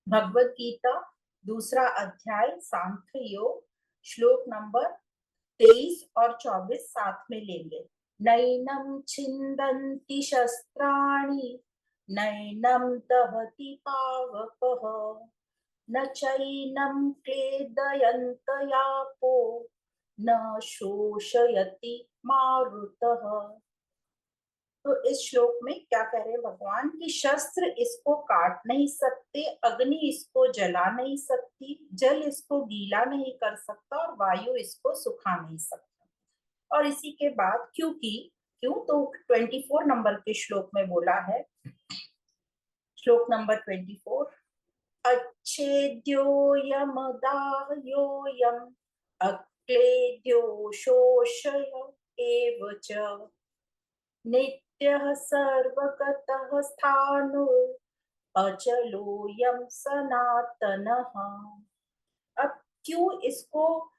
भगवत गीता दूसरा अध्याय सांख्य योग श्लोक नंबर 23 और 24 साथ में लेंगे। नैनम छिन्दन्ति शस्त्राणि नैनम दहति पावकः न चैनम क्लेदयन्त यापो न शोषयति मारुतः। तो इस श्लोक में क्या कह रहे हैं भगवान कि शस्त्र इसको काट नहीं सकते, अग्नि इसको जला नहीं सकती, जल इसको गीला नहीं कर सकता और वायु इसको सुखा नहीं सकता। और इसी के बाद क्योंकि क्यों तो 24 नंबर के श्लोक में बोला है, श्लोक नंबर 24, अच्छेद्योयमदाह्योऽयम् अक्लेद्यो शोषय एव च नित्यः सर्वगतः स्थाणुः अचलोऽयं सनातनः। अब क्यों इसको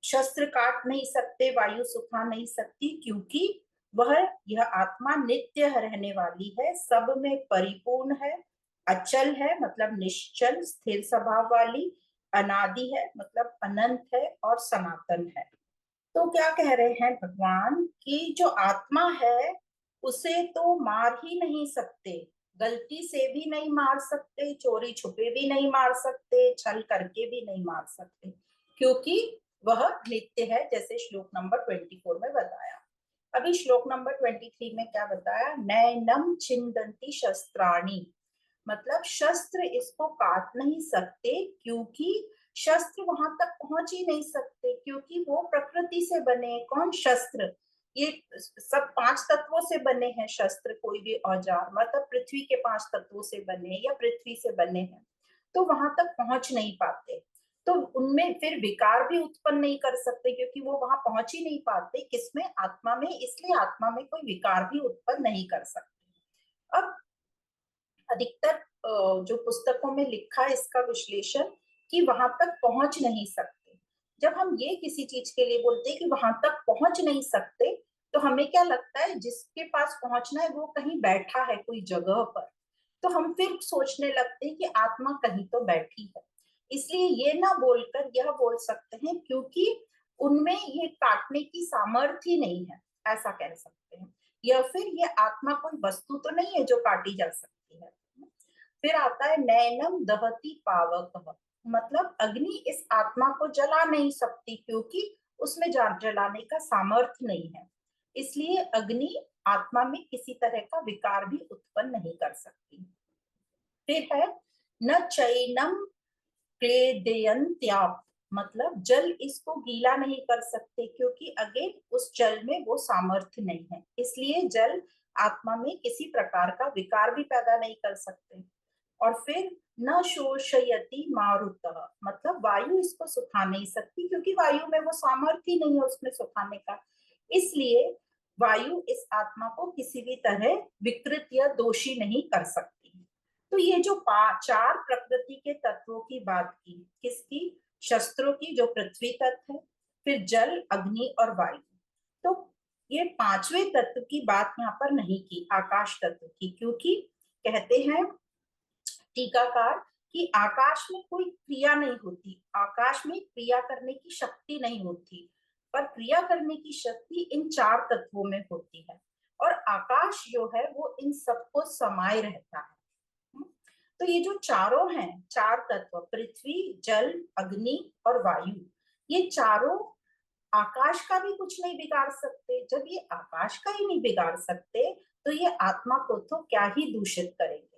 शस्त्र काट नहीं सकते, वायु सुखा नहीं सकती? क्योंकि वह यह आत्मा नित्य रहने वाली है, सब में परिपूर्ण है, अचल है मतलब निश्चल स्थिर स्वभाव वाली, अनादि है मतलब अनंत है और सनातन है। तो क्या कह रहे हैं भगवान कि जो आत्मा है उसे तो मार ही नहीं सकते, गलती से भी नहीं मार सकते, चोरी छुपे भी नहीं मार सकते, छल करके भी नहीं मार सकते, क्योंकि वह नित्य है, जैसे श्लोक नंबर 24 में बताया। अभी श्लोक नंबर 23 में क्या बताया? नैनम छिन्दन्ति शस्त्राणि, मतलब शस्त्र इसको काट नहीं सकते, क्योंकि शस्त्र वहां तक पहुंच ही नहीं सकते, क्योंकि वो प्रकृति से बने। कौन? शस्त्र। ये सब 5 तत्वों से बने हैं शस्त्र, कोई भी औजार, मतलब पृथ्वी के 5 तत्वों से बने या पृथ्वी से बने हैं, तो वहां तक पहुंच नहीं पाते। तो उनमें फिर विकार भी उत्पन्न नहीं कर सकते, क्योंकि वो वहां पहुंच ही नहीं पाते। किसमें? आत्मा में। इसलिए आत्मा में कोई विकार भी उत्पन्न नहीं कर सकते। अब अधिकतर जो पुस्तकों में लिखा है इसका विश्लेषण कि वहां तक पहुंच नहीं सकते। जब हम ये किसी चीज के लिए बोलते हैं कि वहां तक पहुंच नहीं सकते, तो हमें क्या लगता है? जिसके पास पहुंचना है वो कहीं बैठा है कोई जगह पर, तो हम फिर सोचने लगते हैं कि आत्मा कहीं तो बैठी है। इसलिए ये ना बोलकर यह बोल सकते हैं क्योंकि उनमें ये काटने की सामर्थ्य नहीं है, ऐसा कह सकते हैं। या फिर ये आत्मा कोई वस्तु तो नहीं है जो काटी जा सकती है। फिर आता है नैनम दहती पावक, मतलब अग्नि इस आत्मा को जला नहीं सकती, क्योंकि उसमें जलाने का सामर्थ्य नहीं है। इसलिए अग्नि आत्मा में किसी तरह का विकार भी उत्पन्न नहीं कर सकती। फिर है न चैनम क्लेदयन्त्याप, मतलब जल इसको गीला नहीं कर सकते, क्योंकि अगेन उस जल में वो सामर्थ्य नहीं है। इसलिए जल आत्मा में किसी प्रकार का विकार भी पैदा नहीं कर सकते। और फिर न शोषयति मारुतः, मतलब वायु इसको सुखा नहीं सकती, क्योंकि वायु में वो सामर्थ्य नहीं है उसमें सुखाने का। इसलिए वायु इस आत्मा को किसी भी तरह विकृत या दोषी नहीं कर सकती। तो ये जो 4 प्रकृति के तत्वों की बात की, किसकी? शस्त्रों की, जो पृथ्वी तत्व है, फिर जल, अग्नि और वायु। तो ये 5वें तत्व की बात यहाँ पर नहीं की, आकाश तत्व की, क्योंकि कहते हैं टीकाकार कि आकाश में कोई क्रिया नहीं होती, आकाश में क्रिया करने की शक्ति नहीं होती, पर क्रिया करने की शक्ति इन 4 तत्वों में होती है। और आकाश जो है वो इन सबको समाये रहता है। तो ये जो चारों हैं, 4 तत्व, पृथ्वी, जल, अग्नि और वायु, ये चारों आकाश का भी कुछ नहीं बिगाड़ सकते। जब ये आकाश का ही नहीं बिगाड़ सकते, तो ये आत्मा को तो क्या ही दूषित करेंगे।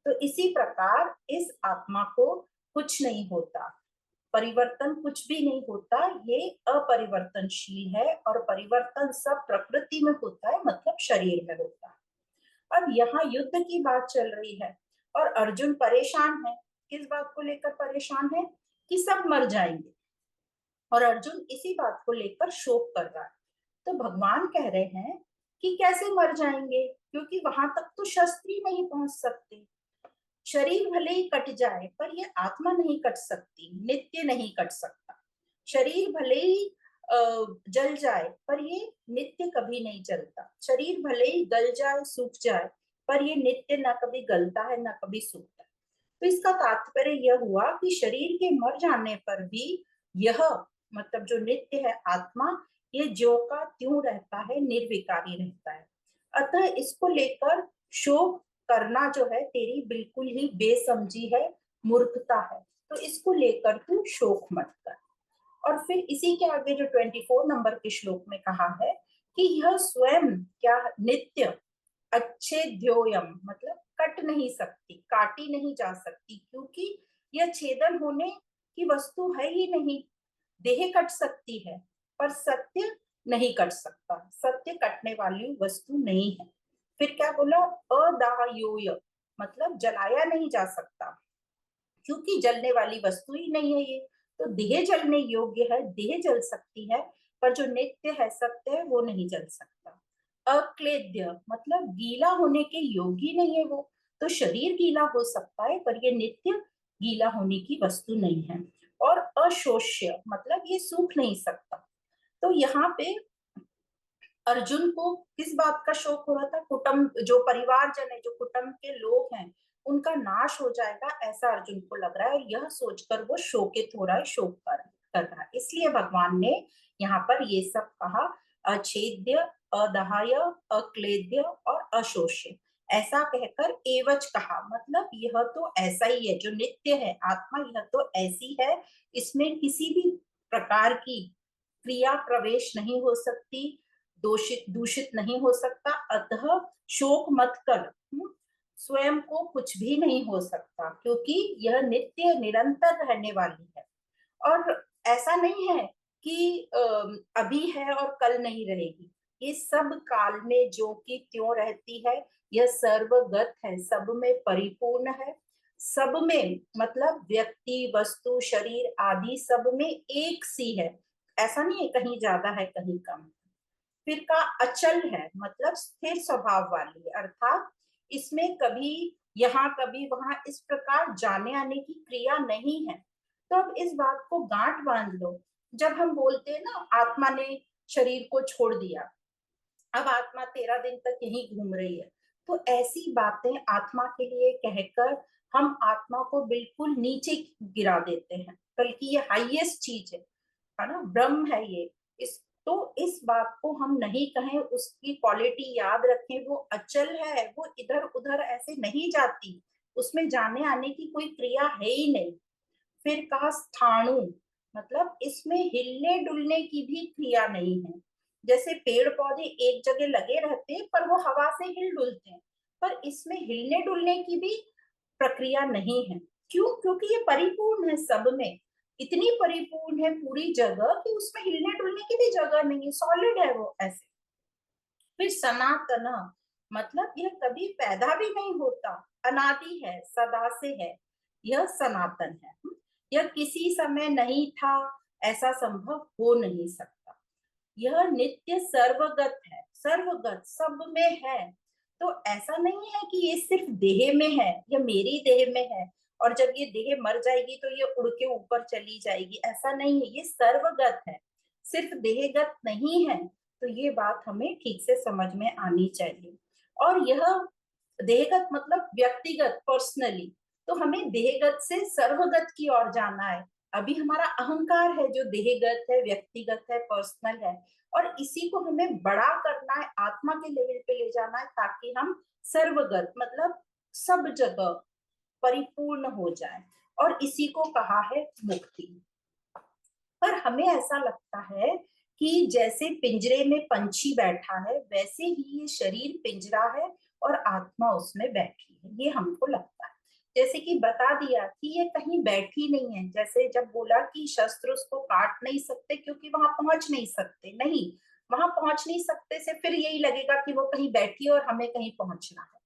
तो इसी प्रकार इस आत्मा को कुछ नहीं होता, परिवर्तन कुछ भी नहीं होता, ये अपरिवर्तनशील है, और परिवर्तन सब प्रकृति में होता है, मतलब शरीर में होता है। अब यहाँ युद्ध की बात चल रही है और अर्जुन परेशान है। किस बात को लेकर परेशान है? कि सब मर जाएंगे, और अर्जुन इसी बात को लेकर शोक कर रहा है। तो भगवान कह रहे हैं कि कैसे मर जाएंगे, क्योंकि वहां तक तो शस्त्र ही नहीं पहुंच सकते। शरीर भले ही कट जाए, पर ये आत्मा नहीं कट सकती, नित्य नहीं कट सकता। शरीर भले ही जल जाए, पर ये नित्य कभी नहीं जलता। शरीर भले ही गल जाए, सूख जाए, पर ये नित्य ना कभी गलता है ना कभी सूखता है। तो इसका तात्पर्य यह हुआ कि शरीर के मर जाने पर भी यह मतलब जो नित्य है आत्मा, ये ज्यों का त्यों रहता है, निर्विकारी रहता है। अतः इसको लेकर शोक करना जो है तेरी बिल्कुल ही बेसमझी है, मूर्खता है। तो इसको लेकर तू शोक मत कर। और फिर इसी के आगे जो 24 नंबर के श्लोक में कहा है कि यह स्वयं क्या नित्य अच्छेद्योयम मतलब कट नहीं सकती, काटी नहीं जा सकती, क्योंकि यह छेदन होने की वस्तु है ही नहीं। देह कट सकती है पर सत्य नहीं कट सकता, सत्य कटने वाली वस्तु नहीं है। फिर क्या बोला, अदाह्योय मतलब जलाया नहीं जा सकता, क्योंकि जलने वाली वस्तु ही नहीं है ये। तो देह जलने योग्य है, देह जल सकती है, पर जो नित्य है, सत्य है, वो नहीं जल सकता। अक्लेद्य मतलब गीला होने के योग्य नहीं है वो। तो शरीर गीला हो सकता है, पर ये नित्य गीला होने की वस्तु नहीं है। और अशोष्य मतलब ये सूख नहीं सकता। तो यहाँ पे अर्जुन को किस बात का शोक हो रहा था, कुटुंब जो परिवारजन है, जो कुटुंब के लोग हैं, उनका नाश हो जाएगा, ऐसा अर्जुन को लग रहा है। और यह सोचकर वो शोकित हो रहा है, शोक कर रहा है। इसलिए भगवान ने यहाँ पर ये सब कहा, अछेद्य, अदहाय, अक्लेद्य और अशोष्य, ऐसा कहकर एवच कहा। मतलब यह तो ऐसा ही है, जो नित्य है आत्मा, यह तो ऐसी है, इसमें किसी भी प्रकार की क्रिया प्रवेश नहीं हो सकती, दोषित दूषित नहीं हो सकता। अतः शोक मत कर। स्वयं को कुछ भी नहीं हो सकता, क्योंकि यह नित्य निरंतर रहने वाली है। और ऐसा नहीं है कि अभी है और कल नहीं रहेगी। ये सब काल में जो की त्यों रहती है, यह सर्वगत है, सब में परिपूर्ण है, सब में मतलब व्यक्ति, वस्तु, शरीर आदि सब में एक सी है। ऐसा नहीं है कहीं ज्यादा है कहीं कम। फिर का अचल है मतलब स्थिर स्वभाव वाली है, अर्थात इसमें कभी यहाँ कभी वहां इस प्रकार जाने आने की क्रिया नहीं है। तो अब इस बात को गांठ बांध लो। जब हम बोलते हैं ना आत्मा ने शरीर को छोड़ दिया, अब आत्मा 13 दिन तक यहीं घूम रही है, तो ऐसी बातें आत्मा के लिए कहकर हम आत्मा को बिल्कुल नीचे गिरा देते हैं, बल्कि ये हाईएस्ट चीज है ना, ब्रह्म है ये। इस तो इस बात को हम नहीं कहें, उसकी क्वालिटी याद रखें, वो अचल है, वो इधर उधर ऐसे नहीं जाती, उसमें जाने आने की कोई क्रिया है ही नहीं। फिर कहा स्थाणु मतलब इसमें हिलने डुलने की भी क्रिया नहीं है। जैसे पेड़ पौधे एक जगह लगे रहते हैं पर वो हवा से हिल डुलते हैं, पर इसमें हिलने डुलने की भी प्रक्रिया नहीं है। क्यों? क्योंकि ये परिपूर्ण है, सब में इतनी परिपूर्ण है पूरी जगह कि उसमें हिलने डुलने की भी जगह नहीं है, सॉलिड है वो ऐसे। फिर सनातन मतलब यह कभी पैदा भी नहीं होता, अनादि है, सदा से है, यह सनातन है। यह किसी समय नहीं था, ऐसा संभव हो नहीं सकता। यह नित्य सर्वगत है, सर्वगत सब में है। तो ऐसा नहीं है कि ये सिर्फ देह में है या मेरी देह में है, और जब ये देह मर जाएगी तो ये उड़ के ऊपर चली जाएगी, ऐसा नहीं है। ये सर्वगत है, सिर्फ देहगत नहीं है। तो ये बात हमें ठीक से समझ में आनी चाहिए। और यह देहगत मतलब व्यक्तिगत, पर्सनली। तो हमें देहगत से सर्वगत की ओर जाना है। अभी हमारा अहंकार है जो देहगत है, व्यक्तिगत है, पर्सनल है, और इसी को हमें बड़ा करना है, आत्मा के लेवल पे ले जाना है, ताकि हम सर्वगत मतलब सब जगह परिपूर्ण हो जाए। और इसी को कहा है मुक्ति। पर हमें ऐसा लगता है कि जैसे पिंजरे में पंछी बैठा है, वैसे ही ये शरीर पिंजरा है और आत्मा उसमें बैठी है, ये हमको लगता है। जैसे कि बता दिया कि ये कहीं बैठी नहीं है। जैसे जब बोला कि शस्त्र उसको काट नहीं सकते क्योंकि वहां पहुंच नहीं सकते, नहीं, वहां पहुंच नहीं सकते से फिर यही लगेगा कि वो कहीं बैठी है और हमें कहीं पहुंचना है।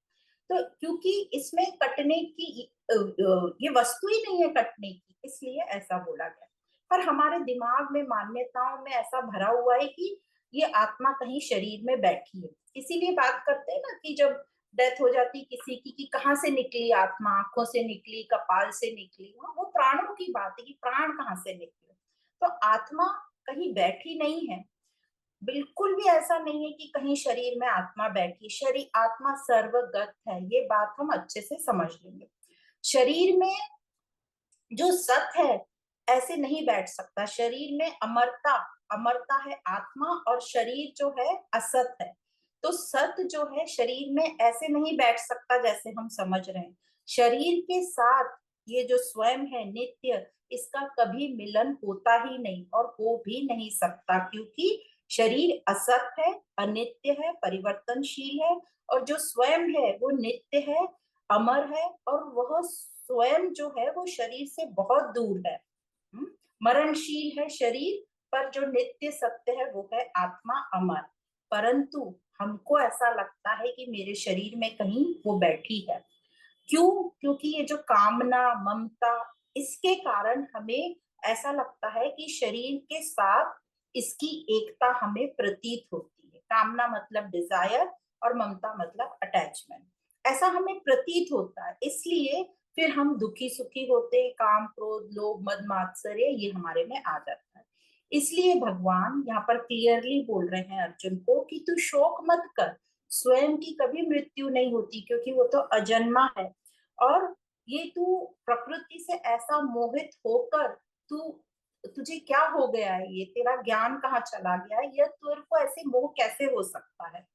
तो क्योंकि इसमें कटने की ये वस्तु ही नहीं है कटने की, इसलिए ऐसा बोला गया। पर हमारे दिमाग में, मान्यताओं में ऐसा भरा हुआ है कि ये आत्मा कहीं शरीर में बैठी है। इसीलिए बात करते हैं ना कि जब डेथ हो जाती किसी की, कि कहाँ से निकली आत्मा, आंखों से निकली, कपाल से निकली, हाँ, वो प्राणों की बात है कि प्राण कहाँ से निकले। तो आत्मा कहीं बैठी नहीं है, बिल्कुल भी ऐसा नहीं है कि कहीं शरीर में आत्मा बैठी। शरीर आत्मा सर्वगत है, ये बात हम अच्छे से समझ लेंगे। शरीर में जो सत है ऐसे नहीं बैठ सकता, शरीर में अमरता, अमरता है आत्मा, और शरीर जो है असत है। तो सत जो है शरीर में ऐसे नहीं बैठ सकता जैसे हम समझ रहे हैं। शरीर के साथ ये जो स्वयं है नित्य, इसका कभी मिलन होता ही नहीं और हो भी नहीं सकता, क्योंकि शरीर असत है, अनित्य है, परिवर्तनशील है, और जो स्वयं है वो नित्य है, अमर है, और वह स्वयं जो है वो शरीर से बहुत दूर है। मरणशील है शरीर, पर जो नित्य सत्य है वो है आत्मा, अमर। परंतु हमको ऐसा लगता है कि मेरे शरीर में कहीं वो बैठी है। क्यों? क्योंकि ये जो कामना, ममता, इसके कारण हमें ऐसा लगता है कि शरीर के साथ इसकी एकता हमें प्रतीत होती है। कामना मतलब डिजायर, और ममता मतलब अटैचमेंट, ऐसा हमें प्रतीत होता है। इसलिए फिर हम दुखी सुखी होते, काम क्रोध लोभ मद मात्सर्य ये हमारे में आ जाता है। इसलिए भगवान यहाँ पर क्लियरली बोल रहे हैं अर्जुन को कि तू शोक मत कर, स्वयं की कभी मृत्यु नहीं होती, क्योंकि वो तो अजन्मा है। और ये तू प्रकृति से ऐसा मोहित होकर, तू, तुझे क्या हो गया है, ये तेरा ज्ञान कहाँ चला गया है, यह तेरे को ऐसे मोह कैसे हो सकता है।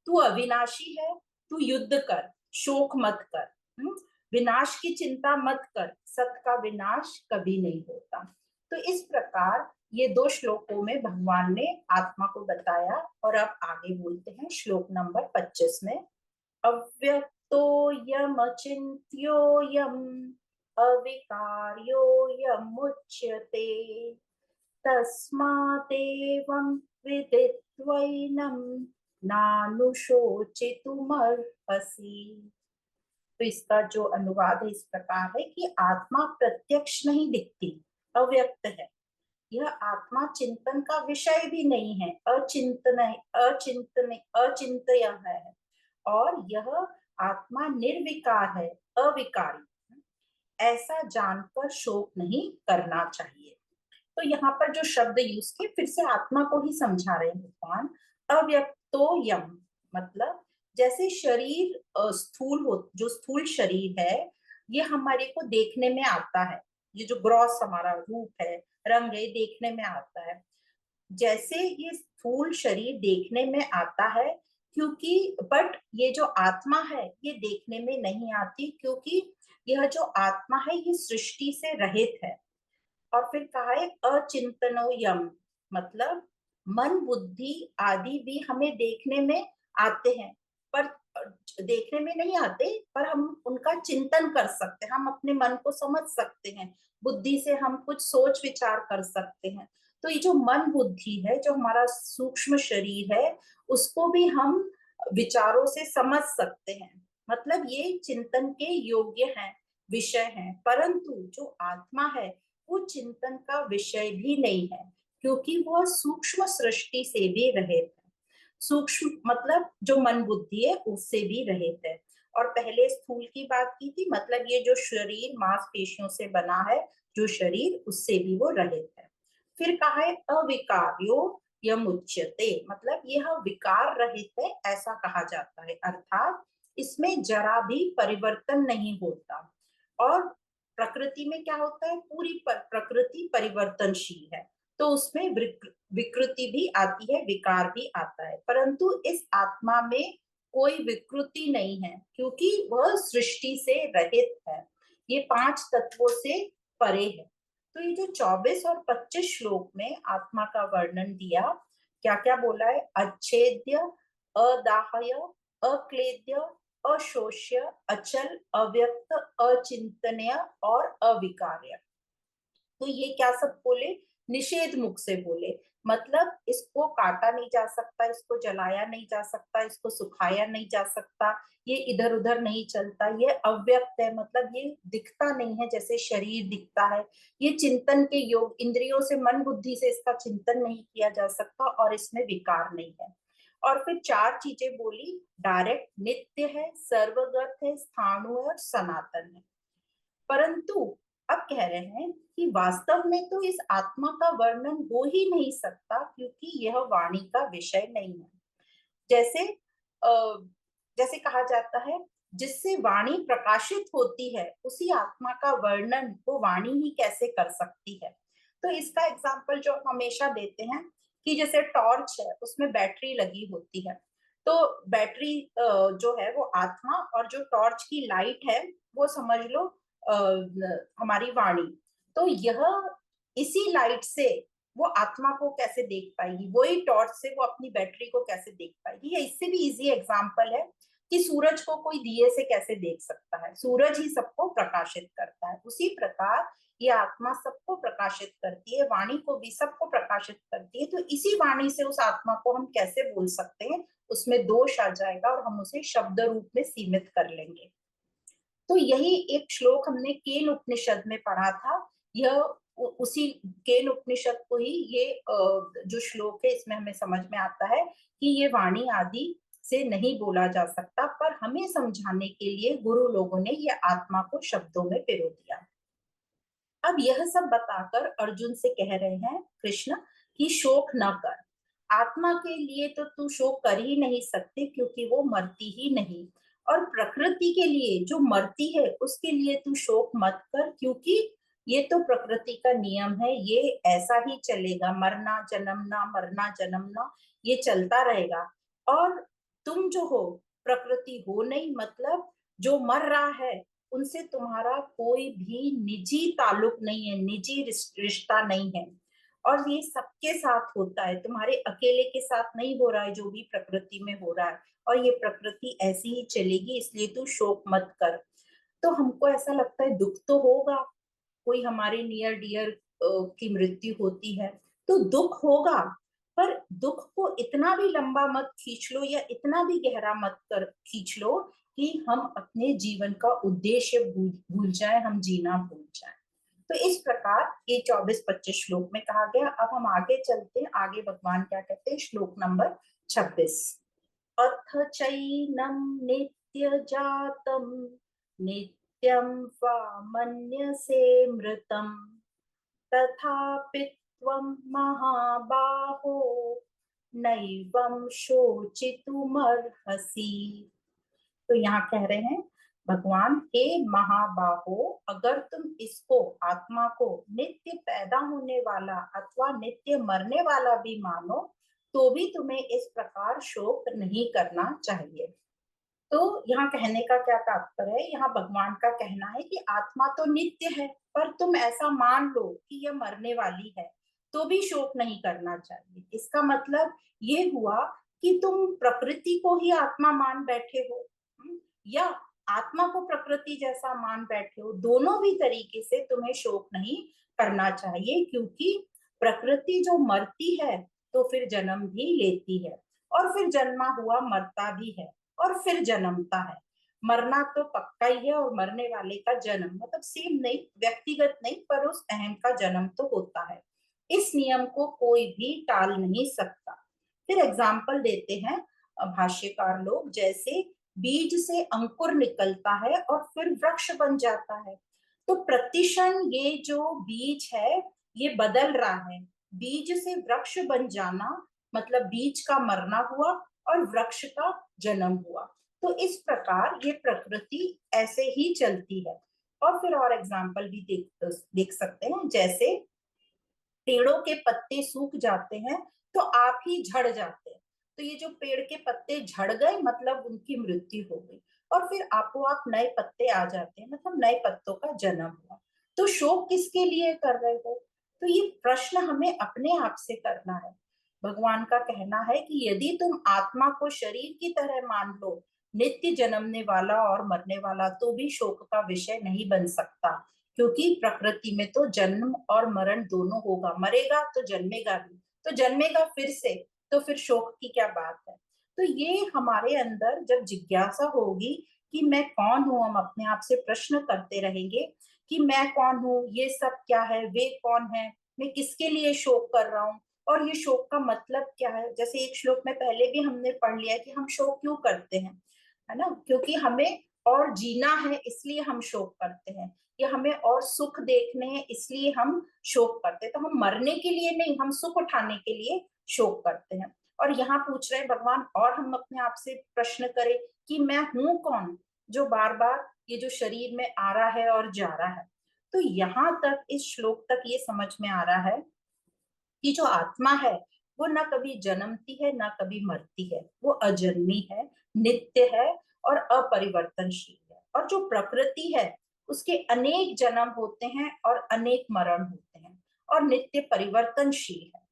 तू अविनाशी है, तू युद्ध कर, शोक मत कर। विनाश की चिंता मत कर, सत का विनाश कभी नहीं होता। तो इस प्रकार ये दो श्लोकों में भगवान ने आत्मा को बताया। और अब आगे बोलते हैं श्लोक नंबर 25 में। अव्यक्तोऽयमचिन्त्योऽयम् अविकार्योऽयमुच्यते तस्मादेवं विदित्वैनं नानुशोचितुमर्हसि। तो इसका जो अनुवाद है इस प्रकार है कि आत्मा प्रत्यक्ष नहीं दिखती, अव्यक्त है। यह आत्मा चिंतन का विषय भी नहीं है, अचिंतन, अचिंतन, अचिंत्य है। और यह आत्मा निर्विकार है, अविकारी। ऐसा जानकर शोक नहीं करना चाहिए। तो यहाँ पर जो शब्द यूज किए, फिर से आत्मा को ही समझा रहे हैं भगवान। अव्यक्तो यम मतलब जैसे शरीर स्थूल हो, जो स्थूल शरीर है ये हमारे को देखने में आता है, ये जो ग्रॉस हमारा रूप है, रंग है, देखने में आता है। जैसे ये स्थूल शरीर देखने में आता है, क्योंकि बट ये जो आत्मा है ये देखने में नहीं आती, क्योंकि यह जो आत्मा है ये सृष्टि से रहित है। और फिर कहा है अचिंतनो यम मतलब मन बुद्धि आदि भी हमें देखने में आते हैं, पर देखने में नहीं आते, पर हम उनका चिंतन कर सकते हैं, हम अपने मन को समझ सकते हैं, बुद्धि से हम कुछ सोच विचार कर सकते हैं। तो ये जो मन बुद्धि है, जो हमारा सूक्ष्म शरीर है, उसको भी हम विचारों से समझ सकते हैं, मतलब ये चिंतन के योग्य हैं, विषय हैं। परंतु जो आत्मा है वो चिंतन का विषय भी नहीं है, क्योंकि वह सूक्ष्म सृष्टि से भी रहित है। सूक्ष्म मतलब जो मन बुद्धि है उससे भी रहित है। और पहले स्थूल की बात की थी, मतलब ये जो शरीर मांसपेशियों से बना है, जो शरीर, उससे भी वो रहित है। फिर कहा है अविकार्यो यमुच्यते मतलब यह विकार रहित है, ऐसा कहा जाता है। अर्थात इसमें जरा भी परिवर्तन नहीं होता। और प्रकृति में क्या होता है, पूरी प्रकृति परिवर्तनशील है, तो उसमें विकृति भी आती है, विकार भी आता है। परंतु इस आत्मा में कोई विकृति नहीं है, क्योंकि वह सृष्टि से रहित है, ये पांच तत्वों से परे है। तो ये जो 24 और 25 श्लोक में आत्मा का वर्णन दिया, क्या क्या बोला है, अच्छेद्य, अदाह्य, अक्लेद्य, अशोष्य, अचल, अव्यक्त, अचिंतनीय और अविकार्य। तो ये क्या सब बोले, निषेध मुख से बोले, मतलब इसको काटा नहीं जा सकता, इसको जलाया नहीं जा सकता, इसको सुखाया नहीं जा सकता, ये इधर उधर नहीं चलता, ये अव्यक्त है, मतलब ये दिखता नहीं है जैसे शरीर दिखता है, ये चिंतन के योग, इंद्रियों से, मन बुद्धि से इसका चिंतन नहीं किया जा सकता, और इसमें विकार नहीं है। और फिर चार चीजें बोली, डायरेक्ट, नित्य है, सर्वगत है, स्थाणु है और सनातन है। परंतु अब कह रहे हैं कि वास्तव में तो इस आत्मा का वर्णन हो ही नहीं सकता, क्योंकि यह वाणी का विषय नहीं है। जैसे जैसे कहा जाता है, जिससे वाणी प्रकाशित होती है, उसी आत्मा का वर्णन वो वाणी ही कैसे कर सकती है। तो इसका एग्जाम्पल जो हमेशा देते हैं कि जैसे टॉर्च है, उसमें बैटरी लगी होती है, तो बैटरी जो है वो आत्मा, और जो टॉर्च की लाइट है वो समझ लो हमारी वाणी। तो यह इसी लाइट से वो आत्मा को कैसे देख पाएगी, वही टॉर्च से वो अपनी बैटरी को कैसे देख पाएगी। या इससे भी इजी एग्जांपल है कि सूरज को कोई दिए से कैसे देख सकता है, सूरज ही सबको प्रकाशित करता है। उसी प्रकार ये आत्मा सबको प्रकाशित करती है, वाणी को भी सबको प्रकाशित करती है। तो इसी वाणी से उस आत्मा को हम कैसे बोल सकते हैं, उसमें दोष आ जाएगा और हम उसे शब्द रूप में सीमित कर लेंगे। तो यही एक श्लोक हमने केन उपनिषद में पढ़ा था। यह उसी केन उपनिषद को ही ये जो श्लोक है इसमें हमें समझ में आता है कि ये वाणी आदि से नहीं बोला जा सकता, पर हमें समझाने के लिए गुरु लोगों ने ये आत्मा को शब्दों में पिरो दिया। अब यह सब बताकर अर्जुन से कह रहे हैं कृष्ण कि शोक न कर, आत्मा के लिए तो तू शोक कर ही नहीं सकती क्योंकि वो मरती ही नहीं, और प्रकृति के लिए जो मरती है उसके लिए तू शोक मत कर, क्योंकि ये तो प्रकृति का नियम है, ये ऐसा ही चलेगा, मरना जन्मना मरना जन्मना ये चलता रहेगा। और तुम जो हो प्रकृति हो नहीं, मतलब जो मर रहा है उनसे तुम्हारा कोई भी निजी ताल्लुक नहीं है, निजी रिश्ता नहीं है। और ये सबके साथ होता है, तुम्हारे अकेले के साथ नहीं हो रहा है जो भी प्रकृति में हो रहा है, और ये प्रकृति ऐसी ही चलेगी, इसलिए तू शोक मत कर। तो हमको ऐसा लगता है दुख तो होगा, कोई हमारे नियर डियर की मृत्यु होती है तो दुख होगा, पर दुख को इतना भी लंबा मत खींच लो या इतना भी गहरा मत कर खींच लो कि हम अपने जीवन का उद्देश्य भूल जाए, हम जीना भूल जाए। तो इस प्रकार ये 24-25 श्लोक में कहा गया। अब हम आगे चलते हैं, आगे भगवान क्या कहते हैं, श्लोक नंबर 26। अथ चैनम नित्य जातम नित्यं वा मन्यसे मृतम तथापि त्वं महाबाहो नैवं शोचितुमर्हसि। तो यहाँ कह रहे हैं भगवान, हे महाबाहो, अगर तुम इसको आत्मा को नित्य पैदा होने वाला अथवा नित्य मरने वाला भी मानो तो भी तुम्हें इस प्रकार शोक नहीं करना चाहिए। तो यहाँ कहने का क्या तात्पर्य है, यहाँ भगवान का कहना है कि आत्मा तो नित्य है, पर तुम ऐसा मान लो कि यह मरने वाली है तो भी शोक नहीं करना चाहिए। इसका मतलब ये हुआ कि तुम प्रकृति को ही आत्मा मान बैठे हो, या आत्मा को प्रकृति जैसा मान बैठे हो, दोनों भी तरीके से तुम्हें शोक नहीं करना चाहिए, क्योंकि प्रकृति जो मरती है तो फिर जन्म भी लेती है, और फिर जन्मा हुआ मरता भी है, और फिर जन्मता है। मरना तो पक्का ही है, और मरने वाले का जन्म मतलब सेम नहीं, व्यक्तिगत नहीं, पर उस अहम का जन्म तो होता है। इस नियम को कोई भी टाल नहीं सकता। फिर एग्जाम्पल देते हैं भाष्यकार लोग, जैसे बीज से अंकुर निकलता है और फिर वृक्ष बन जाता है। तो प्रतिक्षण ये जो बीज है ये बदल रहा है, बीज से वृक्ष बन जाना मतलब बीज का मरना हुआ और वृक्ष का जन्म हुआ। तो इस प्रकार ये प्रकृति ऐसे ही चलती है। और फिर और एग्जाम्पल भी देख सकते हैं, जैसे पेड़ों के पत्ते सूख जाते हैं तो आप ही झड़ जाते हैं, तो ये जो पेड़ के पत्ते झड़ गए मतलब उनकी मृत्यु हो गई, और फिर आपको आप नए पत्ते आ जाते हैं मतलब नए पत्तों का जन्म हुआ। तो शोक किसके लिए कर रहे हो, तो ये प्रश्न हमें अपने आप से करना है। भगवान का कहना है कि यदि तुम आत्मा को शरीर की तरह मान लो, नित्य जन्मने वाला और मरने वाला, तो भी शोक का विषय नहीं बन सकता, क्योंकि प्रकृति में तो जन्म और मरण दोनों होगा, मरेगा तो जन्मेगा भी, तो जन्मेगा फिर से, तो फिर शोक की क्या बात है। तो ये हमारे अंदर जब जिज्ञासा होगी कि मैं कौन हूं, हम अपने आप से प्रश्न करते रहेंगे कि मैं कौन हूँ, ये सब क्या है, वे कौन है, मैं किसके लिए शोक कर रहा हूँ, और ये शोक का मतलब क्या है। जैसे एक श्लोक में पहले भी हमने पढ़ लिया कि हम शोक क्यों करते हैं, है ना, क्योंकि हमें और जीना है इसलिए हम शोक करते हैं, या हमें और सुख देखने हैं इसलिए हम शोक करते हैं। तो हम मरने के लिए नहीं, हम सुख उठाने के लिए शोक करते हैं। और यहाँ पूछ रहे हैं भगवान, और हम अपने आप से प्रश्न करें कि मैं हूं कौन, जो बार बार ये जो शरीर में आ रहा है और जा रहा है। तो यहाँ तक इस श्लोक तक ये समझ में आ रहा है कि जो आत्मा है वो ना कभी जन्मती है ना कभी मरती है, वो अजन्मी है, नित्य है और अपरिवर्तनशील है। और जो प्रकृति है उसके अनेक जन्म होते हैं और अनेक मरण होते हैं और नित्य परिवर्तनशील है।